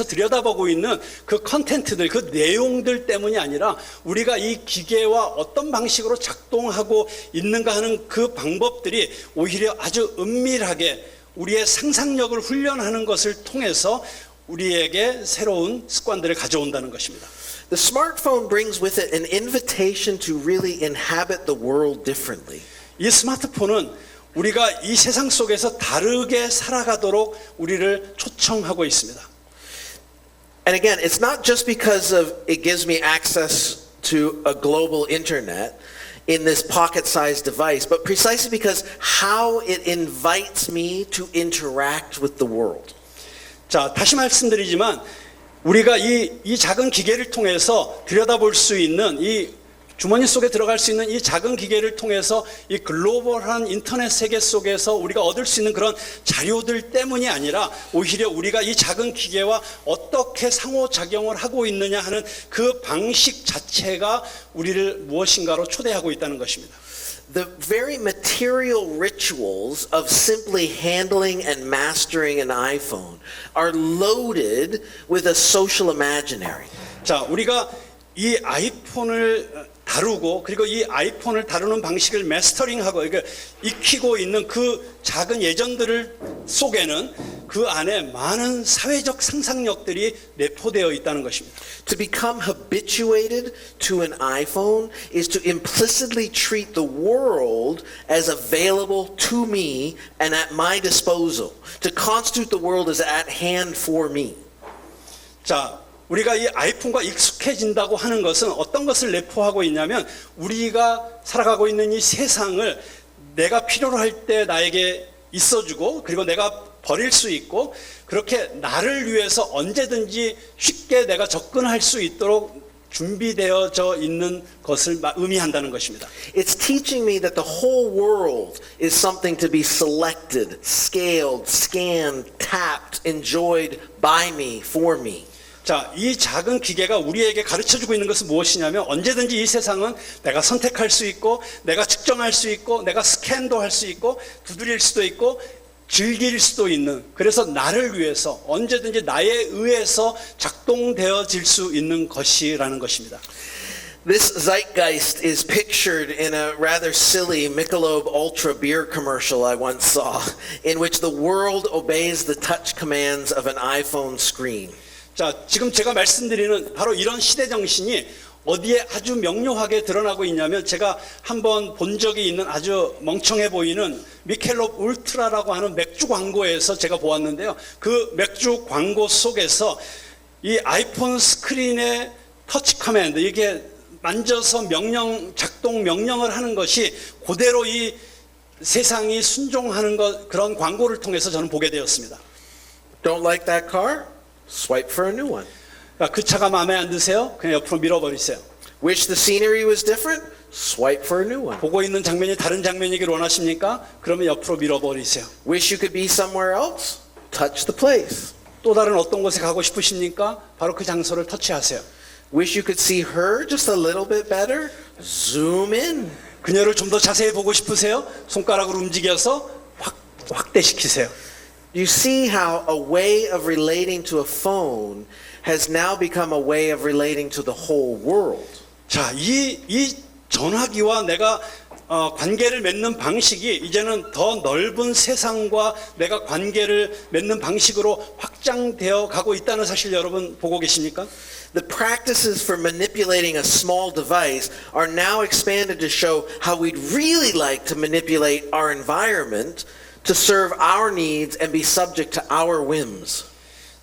들여다보고 있는 그 컨텐츠들, 그 내용들 때문이 아니라 우리가 이 기계와 어떤 방식으로 작동하고 있는가 하는 그 방법들이 오히려 아주 은밀하게 우리의 상상력을 훈련하는 것을 통해서 우리에게 새로운 습관들을 가져온다는 것입니다. The smartphone brings with it an invitation to really inhabit the world differently. 이 스마트폰은 우리가 이 세상 속에서 다르게 살아가도록 우리를 초청하고 있습니다. And again, it's not just because of it gives me access to a global internet in this pocket-sized device, but precisely because how it invites me to interact with the world. 자, 다시 말씀드리지만 우리가 이 작은 기계를 통해서 들여다볼 수 있는 이 주머니 속에 들어갈 수 있는 이 작은 기계를 통해서 이 글로벌한 인터넷 세계 속에서 우리가 얻을 수 있는 그런 자료들 때문이 아니라 오히려 우리가 이 작은 기계와 어떻게 상호작용을 하고 있느냐 하는 그 방식 자체가 우리를 무엇인가로 초대하고 있다는 것입니다. The very material rituals of simply handling and mastering an iPhone are loaded with a social imaginary. 자, 우리가 이 아이폰을 다루고 그리고 이 아이폰을 다루는 방식을 마스터링하고 그러니까 익히고 있는 그 작은 예전들을 속에는 그 안에 많은 사회적 상상력들이 내포되어 있다는 것입니다. To become habituated to an iPhone is to implicitly treat the world as available to me and at my disposal. To constitute the world as at hand for me. 자, 우리가 이 아이폰과 익숙해진다고 하는 것은 어떤 것을 내포하고 있냐면 우리가 살아가고 있는 이 세상을 내가 필요로 할 때 나에게 있어주고 그리고 내가 버릴 수 있고 그렇게 나를 위해서 언제든지 쉽게 내가 접근할 수 있도록 준비되어져 있는 것을 의미한다는 것입니다. It's teaching me that the whole world is something to be selected, scaled, scanned, tapped, enjoyed by me, for me. 자, 이 작은 기계가 우리에게 가르쳐주고 있는 것은 무엇이냐면 언제든지 이 세상은 내가 선택할 수 있고 내가 측정할 수 있고 내가 스캔도 할 수 있고 두드릴 수도 있고 즐길 수도 있는 그래서 나를 위해서 언제든지 나에 의해서 작동되어질 수 있는 것이라는 것입니다. This zeitgeist is pictured in a rather silly Michelob Ultra beer commercial I once saw, in which the world obeys the touch commands of an iPhone screen. 자, 지금 제가 말씀드리는 바로 이런 시대 정신이 어디에 아주 명료하게 드러나고 있냐면 제가 한번 본 적이 있는 아주 멍청해 보이는 미켈롭 울트라라고 하는 맥주 광고에서 제가 보았는데요. 그 맥주 광고 속에서 이 아이폰 스크린의 터치 커맨드 이게 만져서 작동 명령을 하는 것이 그대로 이 세상이 순종하는 것 그런 광고를 통해서 저는 보게 되었습니다. Don't like that car? Swipe for a new one. 그 차가 마음에 안 드세요? 그냥 옆으로 밀어버리세요. Wish the scenery was different? Swipe for a new one. 보고 있는 장면이 다른 장면이길 원하십니까? 그러면 옆으로 밀어버리세요. Wish you could be somewhere else? Touch the place. 또 다른 어떤 곳에 가고 싶으십니까? 바로 그 장소를 터치하세요. Wish you could see her just a little bit better? Zoom in. 그녀를 좀 더 자세히 보고 싶으세요? 손가락으로 움직여서 확대시키세요. You see how a way of relating to a phone has now become a way of relating to the whole world. 자, 이 전화기와 내가 관계를 맺는 방식이 이제는 더 넓은 세상과 내가 관계를 맺는 방식으로 확장되어 가고 있다는 사실 여러분 보고 계십니까? The practices for manipulating a small device are now expanded to show how we'd really like to manipulate our environment to serve our needs and be subject to our whims.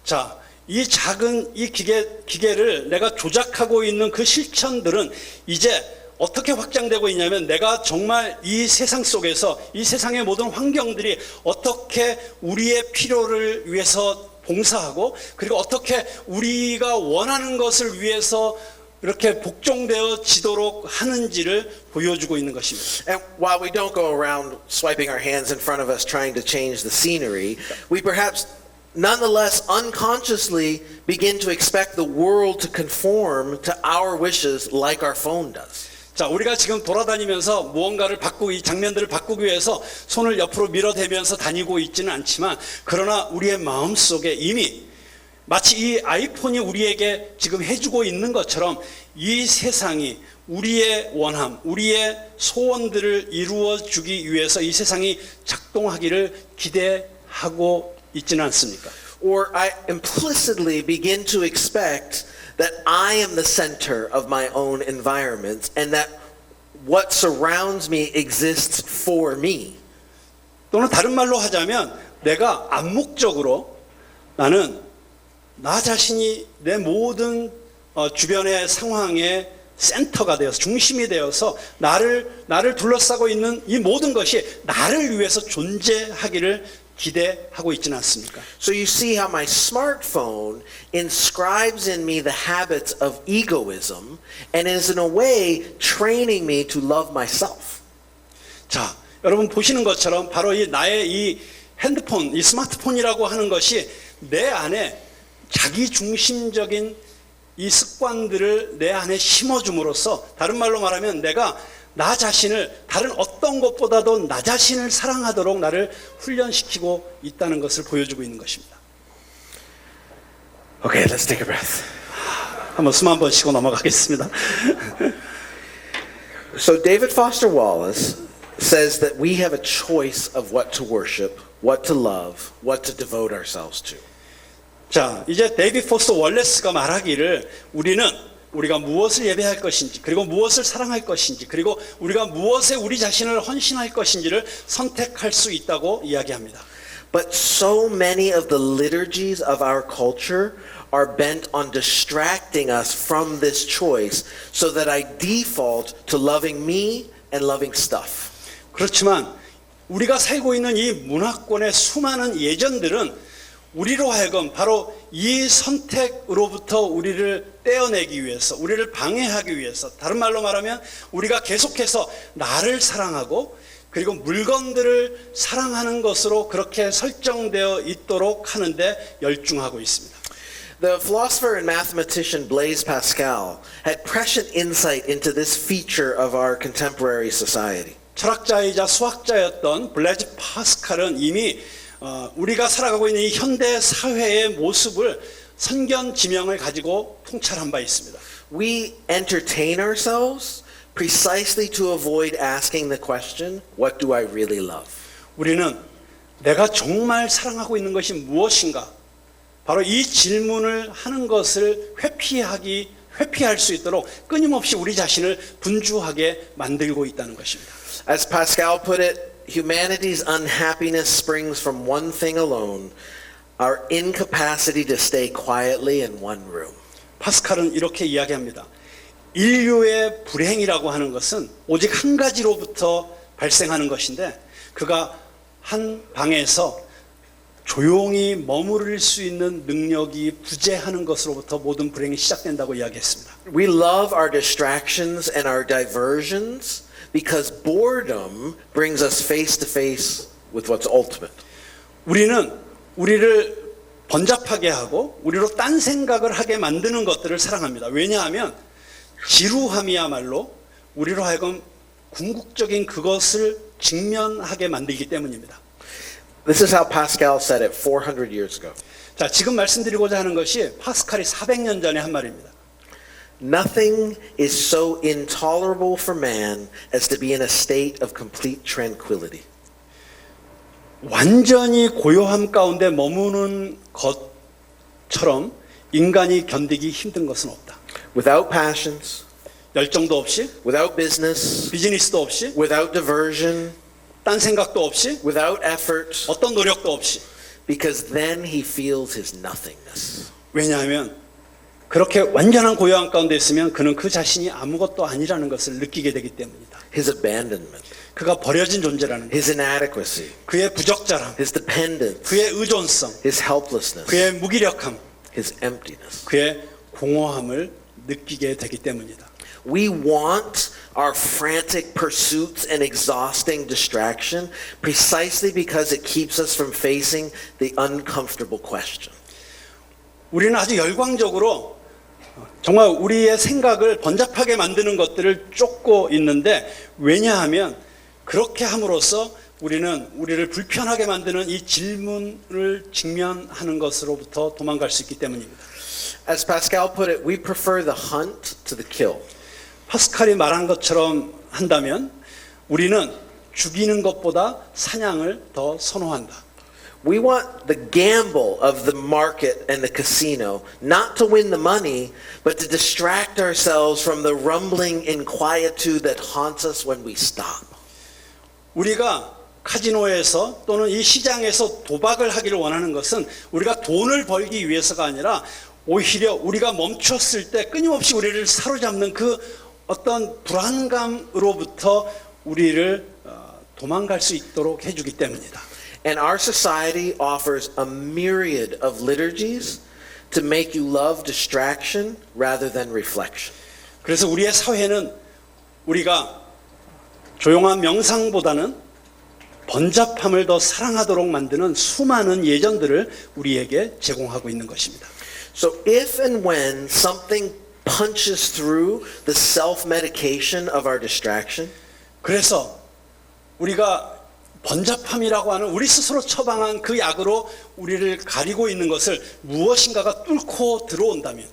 자, 이 작은 이 기계를 내가 조작하고 있는 그 실천들은 이제 어떻게 확장되고 있냐면 내가 정말 이 세상 속에서 이 세상의 모든 환경들이 어떻게 우리의 필요를 위해서 봉사하고 그리고 어떻게 우리가 원하는 것을 위해서 이렇게 복종되어지도록 하는지를 보여주고 있는 것입니다. And while we don't go around swiping our hands in front of us trying to change the scenery, we perhaps nonetheless unconsciously begin to expect the world to conform to our wishes like our phone does. 자, 우리가 지금 돌아다니면서 무언가를 바꾸고 이 장면들을 바꾸기 위해서 손을 옆으로 밀어대면서 다니고 있지는 않지만 그러나 우리의 마음속에 이미 마치 이 아이폰이 우리에게 지금 해주고 있는 것처럼 이 세상이 우리의 원함, 우리의 소원들을 이루어주기 위해서 이 세상이 작동하기를 기대하고 있지는 않습니까? Or I implicitly begin to expect that I am the center of my own environment and that what surrounds me exists for me. 또는 다른 말로 하자면 내가 암묵적으로 나는 나 자신이 내 모든 주변의 상황의 센터가 되어서 중심이 되어서 나를 둘러싸고 있는 이 모든 것이 나를 위해서 존재하기를 기대하고 있지는 않습니까? So you see how my smartphone inscribes in me the habits of egoism and is in a way training me to love myself. 자, 여러분 보시는 것처럼 바로 나의 이 핸드폰, 이 스마트폰이라고 하는 것이 내 안에 자기 중심적인 이 습관들을 내 안에 심어줌으로써 다른 말로 말하면 내가 나 자신을 다른 어떤 것보다도 나 자신을 사랑하도록 나를 훈련시키고 있다는 것을 보여주고 있는 것입니다. Okay, let's take a breath. 한번 숨 한 번 쉬고 넘어가겠습니다. So David Foster Wallace says that we have a choice of what to worship, what to love, what to devote ourselves to. 자, 이제 데이비드 포스터 월레스가 말하기를 우리가 무엇을 예배할 것인지 그리고 무엇을 사랑할 것인지 그리고 우리가 무엇에 우리 자신을 헌신할 것인지를 선택할 수 있다고 이야기합니다. But so many of the liturgies of our culture are bent on distracting us from this choice so that I default to loving me and loving stuff. 그렇지만 우리가 살고 있는 이 문화권의 수많은 예전들은 우리로 하여금 바로 이 선택으로부터 우리를 떼어내기 위해서 우리를 방해하기 위해서 다른 말로 말하면 우리가 계속해서 나를 사랑하고 그리고 물건들을 사랑하는 것으로 그렇게 설정되어 있도록 하는데 열중하고 있습니다. The philosopher and mathematician Blaise Pascal had prescient insight into this feature of our contemporary society. 철학자이자 수학자였던 블레즈 파스칼은 이미 우리가 살아가고 있는 이 현대 사회의 모습을 선견지명을 가지고 통찰한 바 있습니다. We entertain ourselves precisely to avoid asking the question, what do I really love? 우리는 내가 정말 사랑하고 있는 것이 무엇인가? 바로 이 질문을 하는 것을 회피할 수 있도록 끊임없이 우리 자신을 분주하게 만들고 있다는 것입니다. As Pascal put it, humanity's unhappiness springs from one thing alone, our incapacity to stay quietly in one room. 파스칼은 이렇게 이야기합니다. 인류의 불행이라고 하는 것은 오직 한 가지로부터 발생하는 것인데 그가 한 방에서 조용히 머무를 수 있는 능력이 부재하는 것으로부터 모든 불행이 시작된다고 이야기했습니다. We love our distractions and our diversions because boredom brings us face to face with what's ultimate. 우리는 우리를 번잡하게 하고 우리로 딴 생각을 하게 만드는 것들을 사랑합니다. 왜냐하면 지루함이야말로 우리로 하여금 궁극적인 그것을 직면하게 만들기 때문입니다. This is how Pascal said it 400 years ago. 자, 지금 말씀드리고자 하는 것이 파스칼이 400년 전에 한 말입니다. Nothing is so intolerable for man as to be in a state of complete tranquility. 완전히 고요함 가운데 머무는 것처럼 인간이 견디기 힘든 것은 없다. Without passions, 열정도 없이, without business, 비즈니스도 없이, without diversion, 딴 생각도 없이, without effort, 어떤 노력도 없이. because then he feels his nothingness. 왜냐하면 그렇게 완전한 고요함 가운데 있으면 그는 그 자신이 아무것도 아니라는 것을 느끼게 되기 때문이다. His abandonment, 그가 버려진 존재라는 것, his inadequacy, 그의 부적절함, his dependence, 그의 의존성, his helplessness, 그의 무기력함, his emptiness. 그의 공허함을 느끼게 되기 때문이다. We want our frantic pursuits and exhausting distraction precisely because it keeps us from facing the uncomfortable question. 우리는 아주 열광적으로 정말 우리의 생각을 번잡하게 만드는 것들을 쫓고 있는데, 왜냐하면 그렇게 함으로써 우리는 우리를 불편하게 만드는 이 질문을 직면하는 것으로부터 도망갈 수 있기 때문입니다. As Pascal put it, we prefer the hunt to the kill. 파스칼이 말한 것처럼 한다면 우리는 죽이는 것보다 사냥을 더 선호한다. We want the gamble of the market and the casino, not to win the money, but to distract ourselves from the rumbling inquietude that haunts us when we stop. 우리가 카지노에서 또는 이 시장에서 도박을 하기를 원하는 것은 우리가 돈을 벌기 위해서가 아니라 오히려 우리가 멈췄을 때 끊임없이 우리를 사로잡는 그 어떤 불안감으로부터 우리를 도망갈 수 있도록 해주기 때문이다. And our society offers a myriad of liturgies to make you love distraction rather than reflection. 그래서 우리의 사회는 우리가 조용한 명상보다는 번잡함을 더 사랑하도록 만드는 수많은 예전들을 우리에게 제공하고 있는 것입니다. So if and when something punches through the self-medication of our distraction, 그래서 우리가 번잡함이라고 하는 우리 스스로 처방한 그 약으로 우리를 가리고 있는 것을 무엇인가가 뚫고 들어온다면,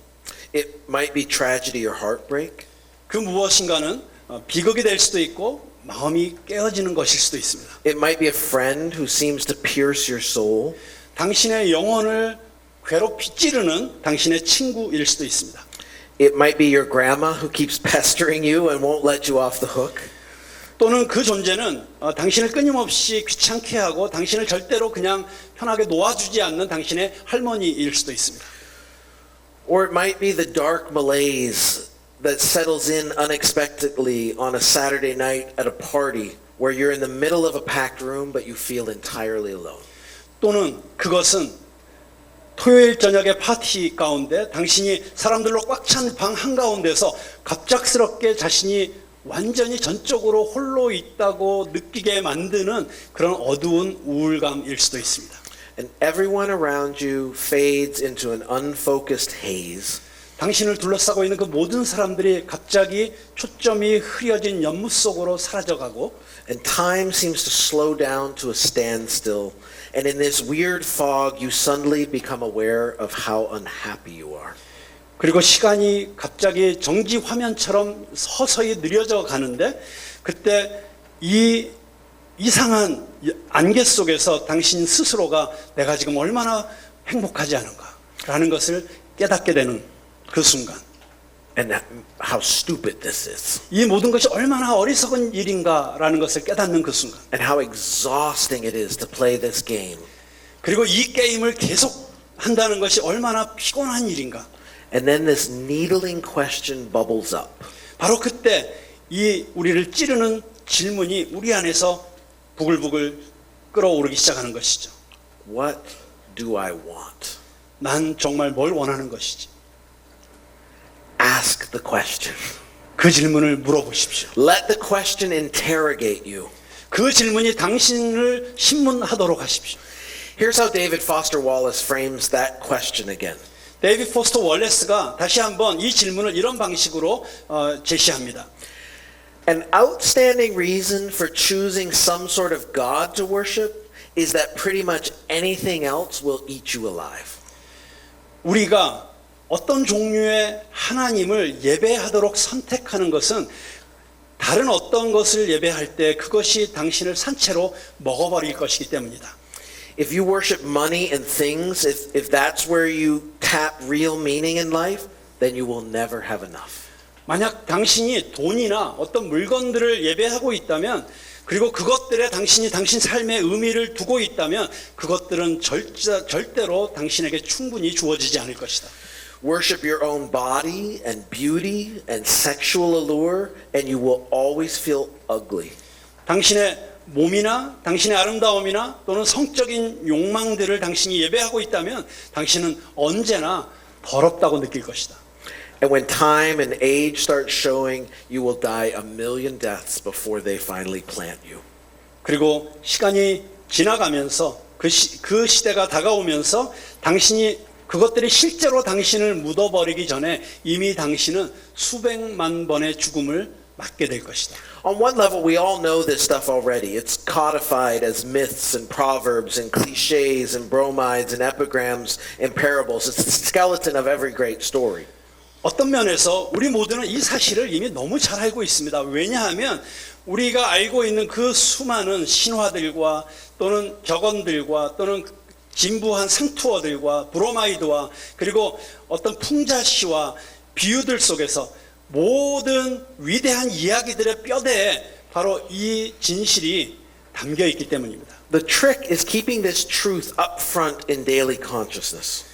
it might be tragedy or heartbreak. 그 무엇인가는 비극이 될 수도 있고 마음이 깨어지는 것일 수도 있습니다. It might be a friend who seems to pierce your soul. 당신의 영혼을 괴롭히 찌르는 당신의 친구일 수도 있습니다. It might be your grandma who keeps pestering you and won't let you off the hook. 또는 그 존재는 당신을 끊임없이 귀찮게 하고 당신을 절대로 그냥 편하게 놓아주지 않는 당신의 할머니일 수도 있습니다. Or it might be the dark malaise that settles in unexpectedly on a Saturday night at a party where you're in the middle of a packed room but you feel entirely alone. 또는 그것은 토요일 저녁의 파티 가운데 당신이 사람들로 꽉 찬 방 한가운데서 갑작스럽게 자신이 완전히 전적으로 홀로 있다고 느끼게 만드는 그런 어두운 우울감일 수도 있습니다. And everyone around you fades into an unfocused haze. 당신을 둘러싸고 있는 그 모든 사람들이 갑자기 초점이 흐려진 연못 속으로 사라져가고, And time seems to slow down to a standstill. And in this weird fog, you suddenly become aware of how unhappy you are. 그리고 시간이 갑자기 정지 화면처럼 서서히 느려져 가는데, 그때 이 이상한 안개 속에서 당신 스스로가 내가 지금 얼마나 행복하지 않은가라는 것을 깨닫게 되는 그 순간, And how stupid this is. 이 모든 것이 얼마나 어리석은 일인가라는 것을 깨닫는 그 순간, And how exhausting it is to play this game. 그리고 이 게임을 계속 한다는 것이 얼마나 피곤한 일인가. And then this needling question bubbles up. 바로 그때 이 우리를 찌르는 질문이 우리 안에서 부글부글 끓어오르기 시작하는 것이죠. What do I want? 난 정말 뭘 원하는 것이지? Ask the question. 그 질문을 물어보십시오. Let the question interrogate you. 그 질문이 당신을 신문하도록 하십시오. Here's how David Foster Wallace frames that question again. 데이비드 포스터 월레스가 다시 한번 이 질문을 이런 방식으로 제시합니다. An outstanding reason for choosing some sort of God to worship is that pretty much anything else will eat you alive. 우리가 어떤 종류의 하나님을 예배하도록 선택하는 것은 다른 어떤 것을 예배할 때 그것이 당신을 산채로 먹어버릴 것이기 때문이다. If you worship money and things, if that's where you tap real meaning in life, then you will never have enough. 만약 당신이 돈이나 어떤 물건들을 예배하고 있다면 그리고 그것들에 당신이 당신 삶의 의미를 두고 있다면 그것들은 절대로 당신에게 충분히 주어지지 않을 것이다. Worship your own body and beauty and sexual allure, and you will always feel ugly. 당신의 몸이나 당신의 아름다움이나 또는 성적인 욕망들을 당신이 예배하고 있다면 당신은 언제나 더럽다고 느낄 것이다. And when time and age start showing, you will die a million deaths before they finally plant you. 그리고 시간이 지나가면서 그 시대가 다가오면서 당신이 그것들이 실제로 당신을 묻어버리기 전에 이미 당신은 수백만 번의 죽음을 맞게 될 것이다. On one level, we all know this stuff already. It's codified as myths and proverbs and cliches and bromides and epigrams and parables. It's the skeleton of every great story. 어떤 면에서 우리 모두는 이 사실을 이미 너무 잘 알고 있습니다. 왜냐하면 우리가 알고 있는 그 수많은 신화들과 또는 격언들과 또는 진부한 상투어들과 브로마이드와 그리고 어떤 풍자시와 비유들 속에서 모든 위대한 이야기들의 뼈대에 바로 이 진실이 담겨 있기 때문입니다. The trick is keeping this truth up front in daily consciousness.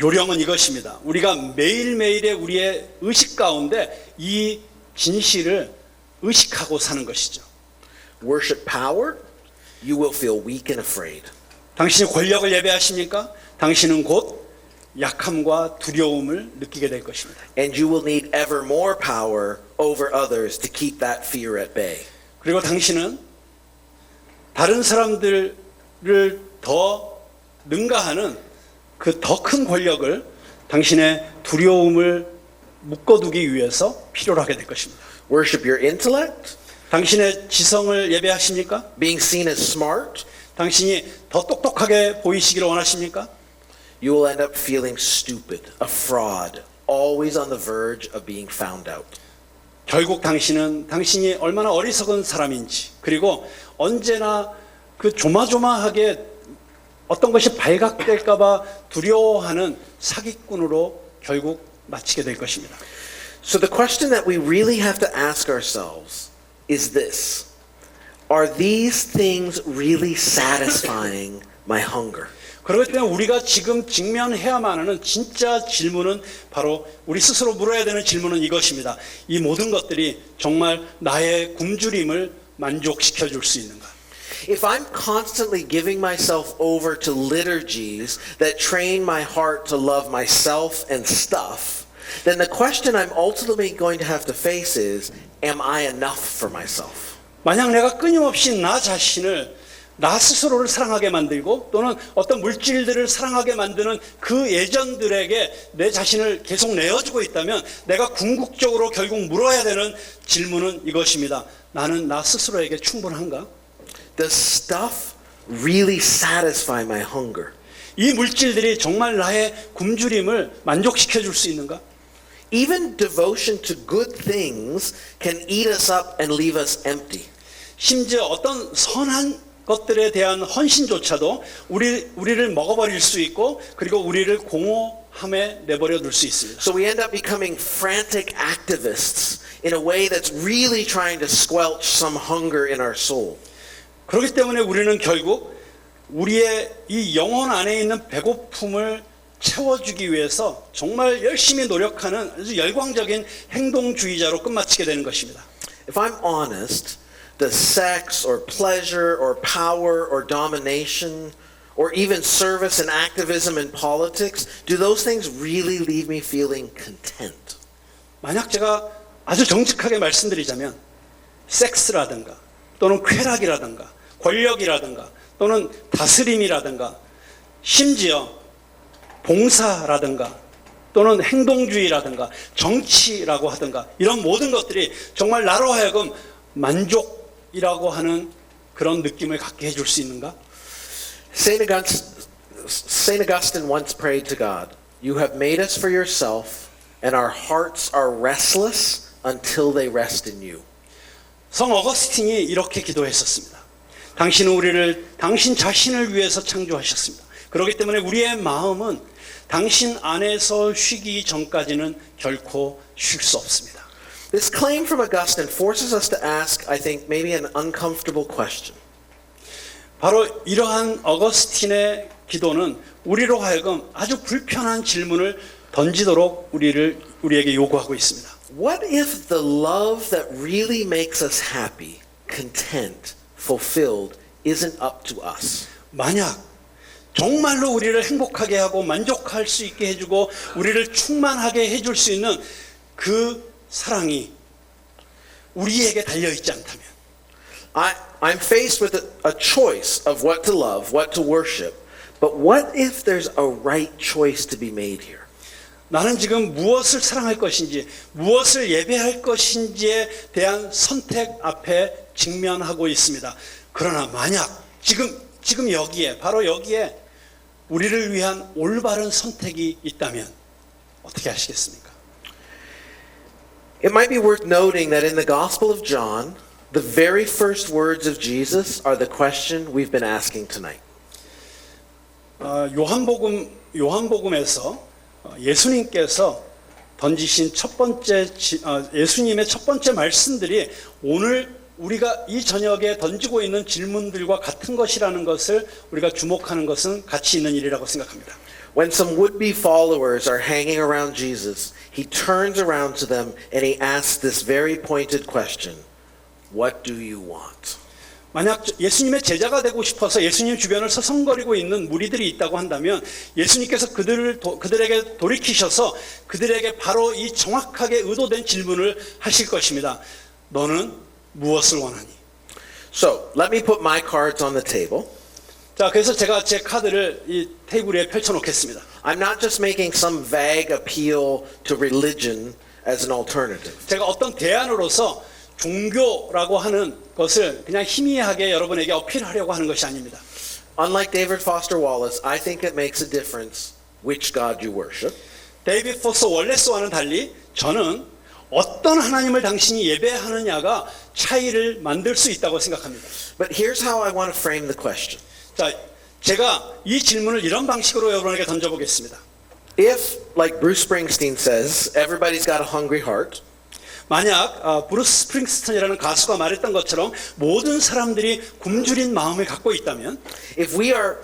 요령은 이것입니다. 우리가 매일매일의 우리의 의식 가운데 이 진실을 의식하고 사는 것이죠. Worship power, you will feel weak and afraid. 당신이 권력을 예배하십니까? 당신은 곧 약함과 두려움을 느끼게 될 것입니다. And you will need ever more power over others to keep that fear at bay. 그리고 당신은 다른 사람들을 더 능가하는 그 더 큰 권력을 당신의 두려움을 묶어두기 위해서 필요로 하게 될 것입니다. Worship your intellect, 당신의 지성을 예배하십니까? being seen as smart, 당신이 더 똑똑하게 보이시기를 원하십니까? you will end up feeling stupid, a fraud, always on the verge of being found out. 결국 당신이 얼마나 어리석은 사람인지 그리고 언제나 그 조마조마하게 어떤 것이 발각될까 봐 두려워하는 사기꾼으로 결국 마치게 될 것입니다. So the question that we really have to ask ourselves is this: are these things really satisfying my hunger? 그렇기 때문에 우리가 지금 직면해야만 하는 진짜 질문은 바로 우리 스스로 물어야 되는 질문은 이것입니다. 이 모든 것들이 정말 나의 굶주림을 만족시켜 줄 수 있는가? If I'm constantly giving myself over to liturgies that train my heart to love myself and stuff, then the question I'm ultimately going to have to face is, am I enough for myself? 만약 내가 끊임없이 나 자신을 나 스스로를 사랑하게 만들고 또는 어떤 물질들을 사랑하게 만드는 그 예전들에게 내 자신을 계속 내어주고 있다면 내가 궁극적으로 결국 물어야 되는 질문은 이것입니다. 나는 나 스스로에게 충분한가? Does stuff really satisfy my hunger? 이 물질들이 정말 나의 굶주림을 만족시켜 줄 수 있는가? Even devotion to good things can eat us up and leave us empty. 심지어 어떤 선한 것들에 대한 헌신조차도 우리를 먹어버릴 수 있고 그리고 우리를 공허함에 내버려 둘 수 있습니다. So we end up becoming frantic activists in a way that's really trying to squelch some hunger in our soul. 그렇기 때문에 우리는 결국 우리의 이 영혼 안에 있는 배고픔을 채워주기 위해서 정말 열심히 노력하는 아주 열광적인 행동주의자로 끝마치게 되는 것입니다. If I'm honest, does sex or pleasure or power or domination or even service and activism in politics, do those things really leave me feeling content? 만약 제가 아주 정직하게 말씀드리자면 섹스라든가 또는 쾌락이라든가 권력이라든가 또는 다스림이라든가 심지어 봉사라든가 또는 행동주의라든가 정치라고 하든가 이런 모든 것들이 정말 나로 하여금 만족이라고 하는 그런 느낌을 갖게 해줄 수 있는가? Saint Augustine once prayed to God, "You have made us for yourself, and our hearts are restless until they rest in you." 성 어거스틴이 이렇게 기도했었습니다. 당신은 우리를 당신 자신을 위해서 창조하셨습니다. 그렇기 때문에 우리의 마음은 당신 안에서 쉬기 전까지는 결코 쉴 수 없습니다. This claim from Augustine forces us to ask, I think, maybe an uncomfortable question. 바로 이러한 어거스틴의 기도는 우리로 하여금 아주 불편한 질문을 던지도록 우리에게 요구하고 있습니다. What if the love that really makes us happy, content, fulfilled isn't up to us? 만약 정말로 우리를 행복하게 하고 만족할 수 있게 해주고 우리를 충만하게 해줄 수 있는 그 사랑이 우리에게 달려있지 않다면 I'm faced with a choice of what to love, what to worship, but what if there's a right choice to be made here? 나는 지금 무엇을 사랑할 것인지 무엇을 예배할 것인지에 대한 선택 앞에 직면하고 있습니다. 그러나 만약 지금 여기에 바로 여기에 우리를 위한 올바른 선택이 있다면 어떻게 하시겠습니까? It might be worth noting that in the Gospel of John, the very first words of Jesus are the question we've been asking tonight. 요한복음에서 예수님께서 던지신 예수님의 첫 번째 말씀들이 오늘 우리가 이 저녁에 던지고 있는 질문들과 같은 것이라는 것을 우리가 주목하는 것은 가치 있는 일이라고 생각합니다. When some would-be followers are hanging around Jesus, he turns around to them and he asks this very pointed question, "What do you want?" 만약 예수님의 제자가 되고 싶어서 예수님 주변을 서성거리고 있는 무리들이 있다고 한다면 예수님께서 그들에게 돌이키셔서 그들에게 바로 이 정확하게 의도된 질문을 하실 것입니다. 너는 무엇을 원하니? So, let me put my cards on the table. 자, 그래서 제가 제 카드를 이 테이블 위에 펼쳐놓겠습니다. I'm not just making some vague appeal to religion as an alternative. 제가 어떤 대안으로서 종교라고 하는 것을 그냥 희미하게 여러분에게 어필하려고 하는 것이 아닙니다. Unlike David Foster Wallace, I think it makes a difference which God you worship. 데이비드 포스터 월레스와는 달리 저는 어떤 하나님을 당신이 예배하느냐가 차이를 만들 수 있다고 생각합니다. But here's how I want to frame the question. 자, 제가 이 질문을 이런 방식으로 여러분에게 던져보겠습니다. If, like Bruce Springsteen says, everybody's got a hungry heart, 만약 브루스 스프링스턴이라는 가수가 말했던 것처럼 모든 사람들이 굶주린 마음을 갖고 있다면 if we are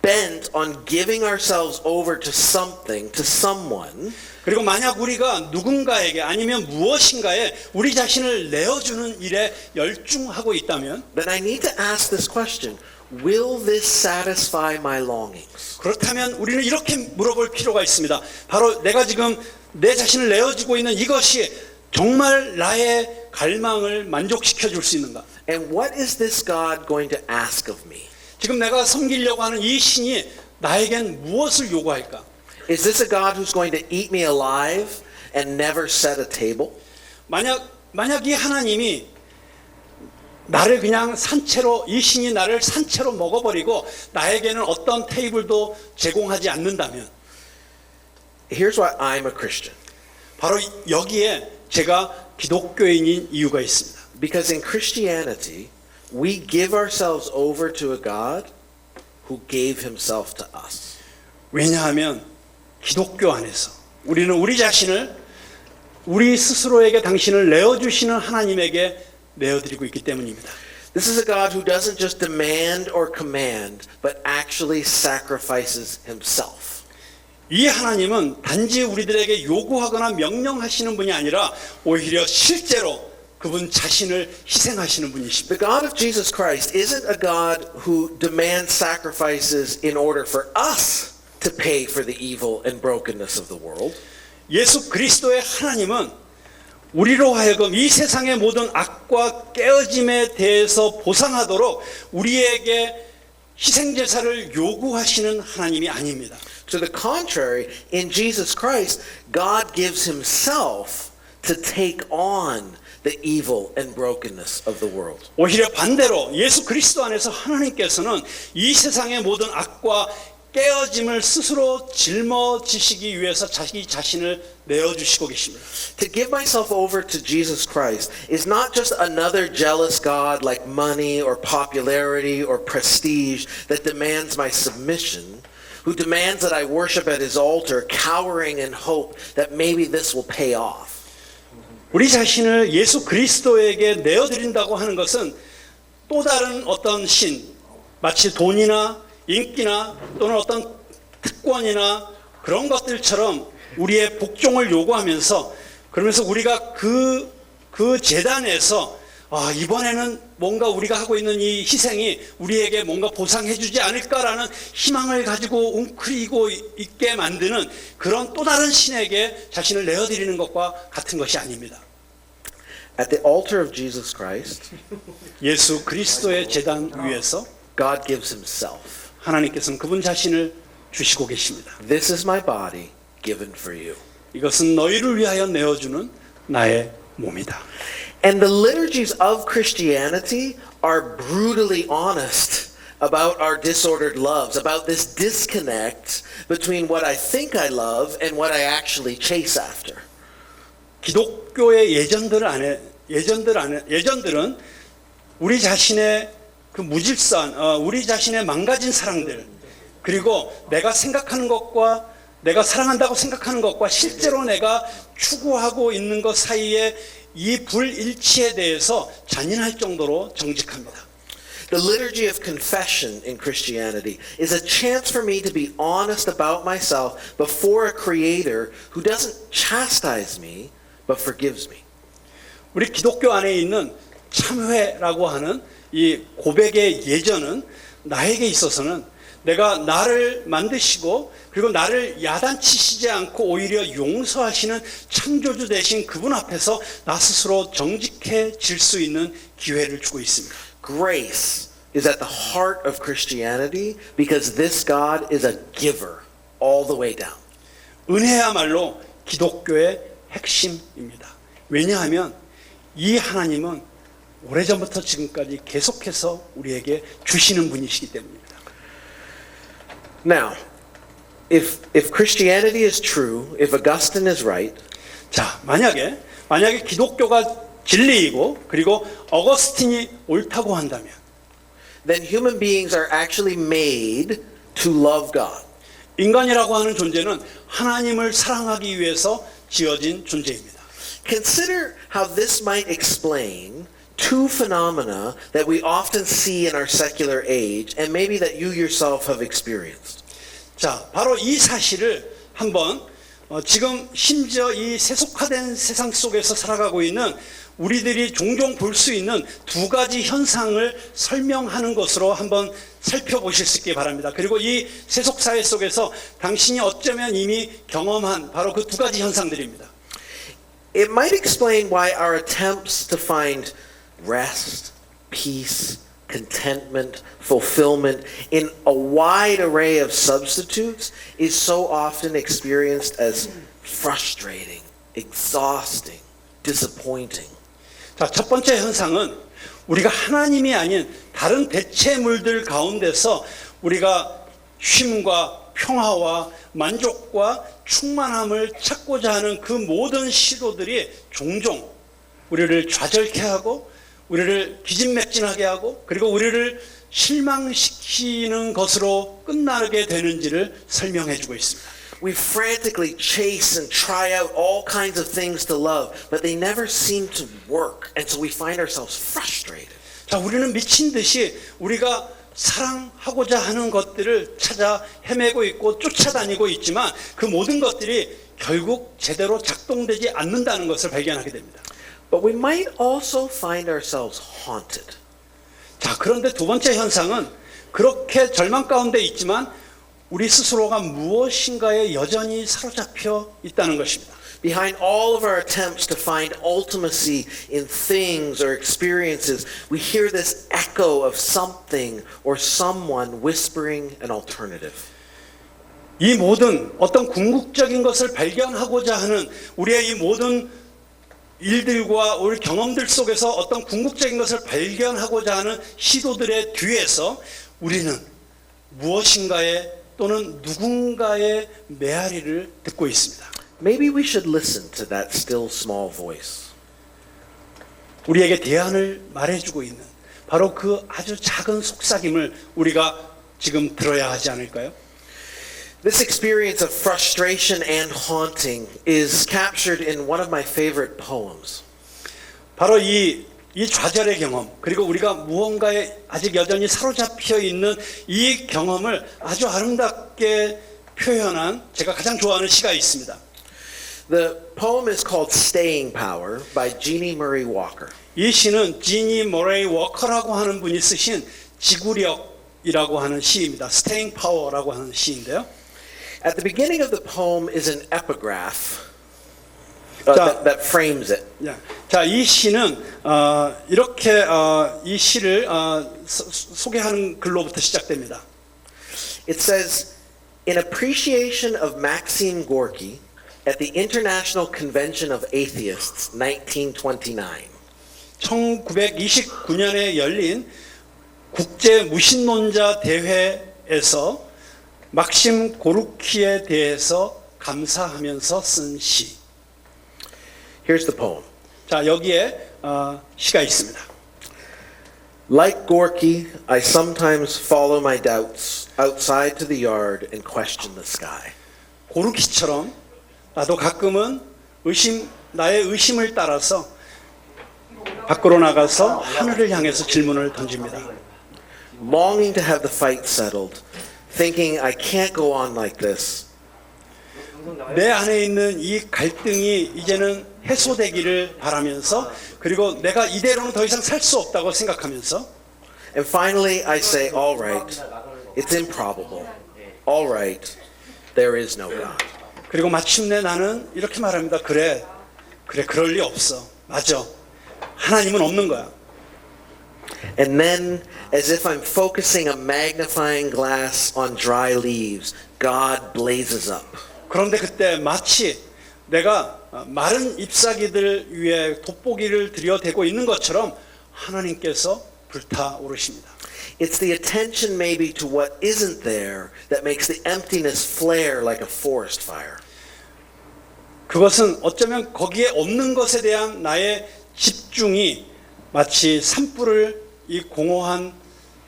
bent on giving ourselves over to something, to someone, 그리고 만약 우리가 누군가에게 아니면 무엇인가에 우리 자신을 내어주는 일에 열중하고 있다면 then I need to ask this question. Will this satisfy my longings? 그렇다면 우리는 이렇게 물어볼 필요가 있습니다. 바로 내가 지금 내 자신을 내어주고 있는 이것이 정말 나의 갈망을 만족시켜 줄 수 있는가? And what is this God going to ask of me? 지금 내가 섬기려고 하는 이 신이 나에겐 무엇을 요구할까? Is this a God who's going to eat me alive and never set a table? 만약 이 하나님이 나를 그냥 산채로 이 신이 나를 산채로 먹어버리고 나에게는 어떤 테이블도 제공하지 않는다면 Here's why I'm a Christian. 바로 여기에 제가 기독교인인 이유가 있습니다. Because in Christianity, we give ourselves over to a God who gave himself to us. 왜냐하면 기독교 안에서 우리는 우리 자신을 우리 스스로에게 당신을 내어주시는 하나님에게 내어드리고 있기 때문입니다. This is a God who doesn't just demand or command, but actually sacrifices himself. 이 하나님은 단지 우리들에게 요구하거나 명령하시는 분이 아니라 오히려 실제로 그분 자신을 희생하시는 분이십니다. The God of Jesus Christ isn't a God who demands sacrifices in order for us to pay for the evil and brokenness of the world. 예수 그리스도의 하나님은 우리로 하여금 이 세상의 모든 악과 깨어짐에 대해서 보상하도록 우리에게 희생 제사를 요구하시는 하나님이 아닙니다. To the contrary, in Jesus Christ, God gives himself to take on the evil and brokenness of the world. 오히려 반대로 예수 그리스도 안에서 하나님께서는 이 세상의 모든 악과 깨어짐을 스스로 짊어지시기 위해서 자기 자신을 내어주시고 계십니다. To give myself over to Jesus Christ is not just another jealous God like money or popularity or prestige that demands my submission, who demands that I worship at his altar, cowering in hope that maybe this will pay off. 우리 자신을 예수 그리스도에게 내어드린다고 하는 것은 또 다른 어떤 신, 마치 돈이나 인기나 또는 어떤 특권이나 그런 것들처럼 우리의 복종을 요구하면서 그러면서 우리가 그 재단에서 이번에는 뭔가 우리가 하고 있는 이 희생이 우리에게 뭔가 보상해주지 않을까라는 희망을 가지고 웅크리고 있게 만드는 그런 또 다른 신에게 자신을 내어드리는 것과 같은 것이 아닙니다. At the altar of Jesus Christ, 예수 그리스도의 제단 위에서 God gives himself. 하나님께서는 그분 자신을 주시고 계십니다. This is my body given for you. 이것은 너희를 위하여 내어주는 나의 몸이다. And the liturgies of Christianity are brutally honest about our disordered loves, about this disconnect between what I think I love and what I actually chase after. 기독교의 예전들은 우리 자신의 그 무질서한, 우리 자신의 망가진 사랑들, 그리고 내가 생각하는 것과 내가 사랑한다고 생각하는 것과 실제로 내가 추구하고 있는 것 사이에 이 불일치에 대해서 잔인할 정도로 정직합니다. The liturgy of confession in Christianity is a chance for me to be honest about myself before a creator who doesn't chastise me but forgives me. 우리 기독교 안에 있는 참회라고 하는 이 고백의 예전은 나에게 있어서는 내가 나를 만드시고 그리고 나를 야단치시지 않고 오히려 용서하시는 창조주 되신 그분 앞에서 나 스스로 정직해질 수 있는 기회를 주고 있습니다. Grace is at the heart of Christianity because this God is a giver all the way down. 은혜야말로 기독교의 핵심입니다. 왜냐하면 이 하나님은 오래전부터 지금까지 계속해서 우리에게 주시는 분이시기 때문입니다. Now, if Christianity is true, if Augustine is right, 자, 만약에 기독교가 진리이고 그리고 어거스틴이 옳다고 한다면 then human beings are actually made to love God. 인간이라고 하는 존재는 하나님을 사랑하기 위해서 지어진 존재입니다. Consider how this might explain two phenomena that we often see in our secular age and maybe that you yourself have experienced. 자, 바로 이 사실을 한번 지금 심지어 이 세속화된 세상 속에서 살아가고 있는 우리들이 종종 볼 수 있는 두 가지 현상을 설명하는 것으로 한번 살펴보실 수 있기 바랍니다. 그리고 이 세속사회 속에서 당신이 어쩌면 이미 경험한 바로 그 두 가지 현상들입니다. It might explain why our attempts to find rest, peace, contentment, fulfillment in a wide array of substitutes is so often experienced as frustrating, exhausting, disappointing. 자, 첫 번째 현상은 우리가 하나님이 아닌 다른 대체물들 가운데서 우리가 쉼과 평화와 만족과 충만함을 찾고자 하는 그 모든 시도들이 종종 우리를 좌절케 하고 우리를 기진맥진하게 하고 그리고 우리를 실망시키는 것으로 끝나게 되는지를 설명해 주고 있습니다. We frantically chase and try out all kinds of things to love, but they never seem to work, and so we find ourselves frustrated. 자, 우리는 미친 듯이 우리가 사랑하고자 하는 것들을 찾아 헤매고 있고 쫓아다니고 있지만 그 모든 것들이 결국 제대로 작동되지 않는다는 것을 발견하게 됩니다. But we might also find ourselves haunted. 자, 그런데 두 번째 현상은 그렇게 절망 가운데 있지만 우리 스스로가 무엇인가에 여전히 사로잡혀 있다는 것입니다. Behind all of our attempts to find ultimacy in things or experiences, we hear this echo of something or someone whispering an alternative. 이 모든 어떤 궁극적인 것을 발견하고자 하는 우리의 이 모든 일들과 우리 경험들 속에서 어떤 궁극적인 것을 발견하고자 하는 시도들의 뒤에서 우리는 무엇인가의 또는 누군가의 메아리를 듣고 있습니다. Maybe we should listen to that still small voice. 우리에게 대안을 말해주고 있는 바로 그 아주 작은 속삭임을 우리가 지금 들어야 하지 않을까요? This experience of frustration and haunting is captured in one of my favorite poems. 바로 이 좌절의 경험 그리고 우리가 무언가에 아직 여전히 사로잡혀 있는 이 경험을 아주 아름답게 표현한 제가 가장 좋아하는 시가 있습니다. The poem is called Staying Power by Jeannie Murray Walker. 이 시는 지니 머레이 워커라고 하는 분이 쓰신 지구력이라고 하는 시입니다. Staying Power라고 하는 시인데요. At the beginning of the poem is an epigraph 자, that frames it. 자, 이 시는 이렇게 이 시를 소개하는 글로부터 시작됩니다. It says, in appreciation of Maxim Gorky at the International Convention of Atheists, 1929. 1929년에 열린 국제 무신론자 대회에서 막심 고르키에 대해서 감사하면서 쓴 시. Here's the poem. 자, 여기에 시가 있습니다. Like Gorky, I sometimes follow my doubts outside to the yard and question the sky. 고르키처럼 나도 가끔은 나의 의심을 따라서 밖으로 나가서 하늘을 향해서 질문을 던집니다. Longing to have the fight settled, thinking I can't go on like this. 내 안에 있는 이 갈등이 이제는 해소되기를 바라면서 그리고 내가 이대로는 더 이상 살 수 없다고 생각하면서 And finally I say, all right, it's improbable. All right, there is no God. 그리고 마침내 나는 이렇게 말합니다. 그래 그럴 리 없어. 맞아. 하나님은 없는 거야. And then, as if I'm focusing a magnifying glass on dry leaves, God blazes up. 그런데 그때 마치 내가 마른 잎사귀들 위에 돋보기를 들여대고 있는 것처럼 하나님께서 불타오르십니다. It's the attention maybe to what isn't there that makes the emptiness flare like a forest fire. 그것은 어쩌면 거기에 없는 것에 대한 나의 집중이 마치 산불을 이 공허한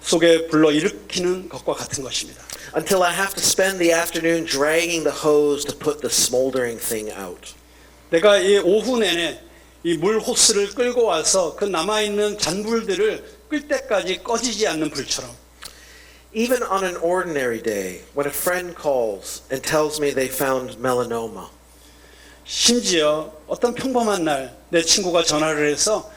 속에 불러일으키는 것과 같은 것입니다. Until I have to spend the afternoon dragging the hose to put the smoldering thing out. 내가 이 오후 내내 이 물 호스를 끌고 와서 그 남아있는 잔불들을 끌 때까지 꺼지지 않는 불처럼 Even on an ordinary day, when a friend calls and tells me they found melanoma. 심지어 어떤 평범한 날 내 친구가 전화를 해서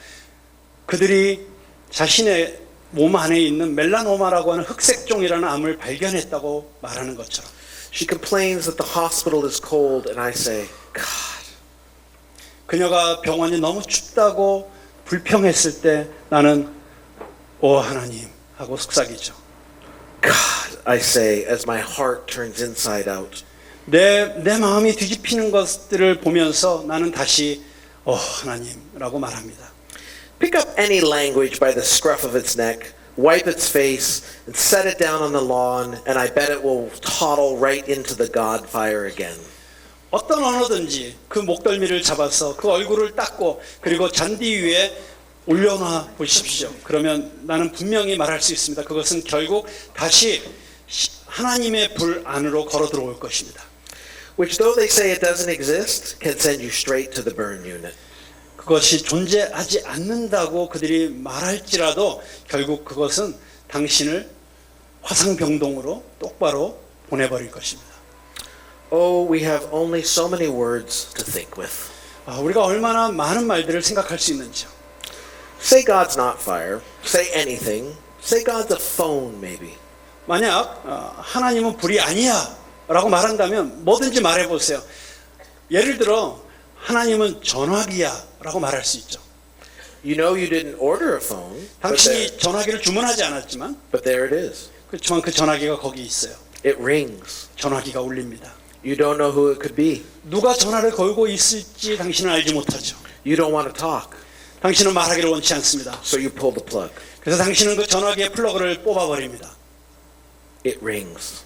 그들이 자신의 몸 안에 있는 멜라노마라고 하는 흑색종이라는 암을 발견했다고 말하는 것처럼 She complains that the hospital is cold and I say, God. 그녀가 병원이 너무 춥다고 불평했을 때 나는 오 하나님 하고 속삭이죠. God, I say as my heart turns inside out. 내 마음이 뒤집히는 것들을 보면서 나는 다시 오 하나님라고 말합니다. Pick up any language by the scruff of its neck, wipe its face, and set it down on the lawn, and I bet it will toddle right into the God fire again. 어떤 언어든지 그 목덜미를 잡아서 그 얼굴을 닦고 그리고 잔디 위에 올려놔 보십시오. 그러면 나는 분명히 말할 수 있습니다. 그것은 결국 다시 하나님의 불 안으로 걸어 들어올 것입니다. Which, though they say it doesn't exist, can send you straight to the burn unit. 그것이 존재하지 않는다고 그들이 말할지라도 결국 그것은 당신을 화상병동으로 똑바로 보내버릴 것입니다. Oh, we have only so many words to think with. 우리가 얼마나 많은 말들을 생각할 수 있는지요. Say God's not fire. Say anything. Say God's a phone, maybe. 만약 하나님은 불이 아니야 라고 말한다면 뭐든지 말해보세요. 예를 들어 하나님은 전화기야라고 말할 수 있죠. You know you didn't order a phone, 당신이 전화기를 주문하지 않았지만 but there it is. 그렇지만 그 전화기가 거기 있어요. It rings. 전화기가 울립니다. You don't know who it could be. 누가 전화를 걸고 있을지 당신은 알지 못하죠. You don't want to talk, 당신은 말하기를 원치 않습니다. so you pull the plug. 그래서 당신은 그 전화기의 플러그를 뽑아버립니다. It rings.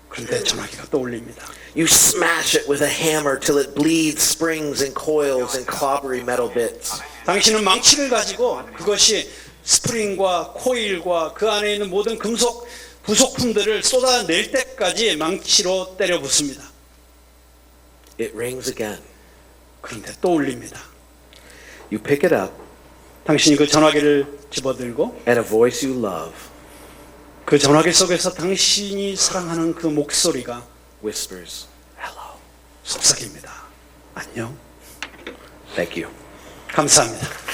그런데 전화기가 또 울립니다. You smash it with a hammer till it bleeds springs and coils and clobbery metal bits. 당신은 망치를 가지고 그것이 스프링과 코일과 그 안에 있는 모든 금속 부속품들을 쏟아낼 때까지 망치로 때려 붓습니다. It rings again. 그런데 또 울립니다. You pick it up, 당신이 그 전화기를 집어들고 and a voice you love 그 전화기 속에서 당신이 사랑하는 그 목소리가 whispers, "Hello." 속삭입니다. 안녕. Thank you. 감사합니다.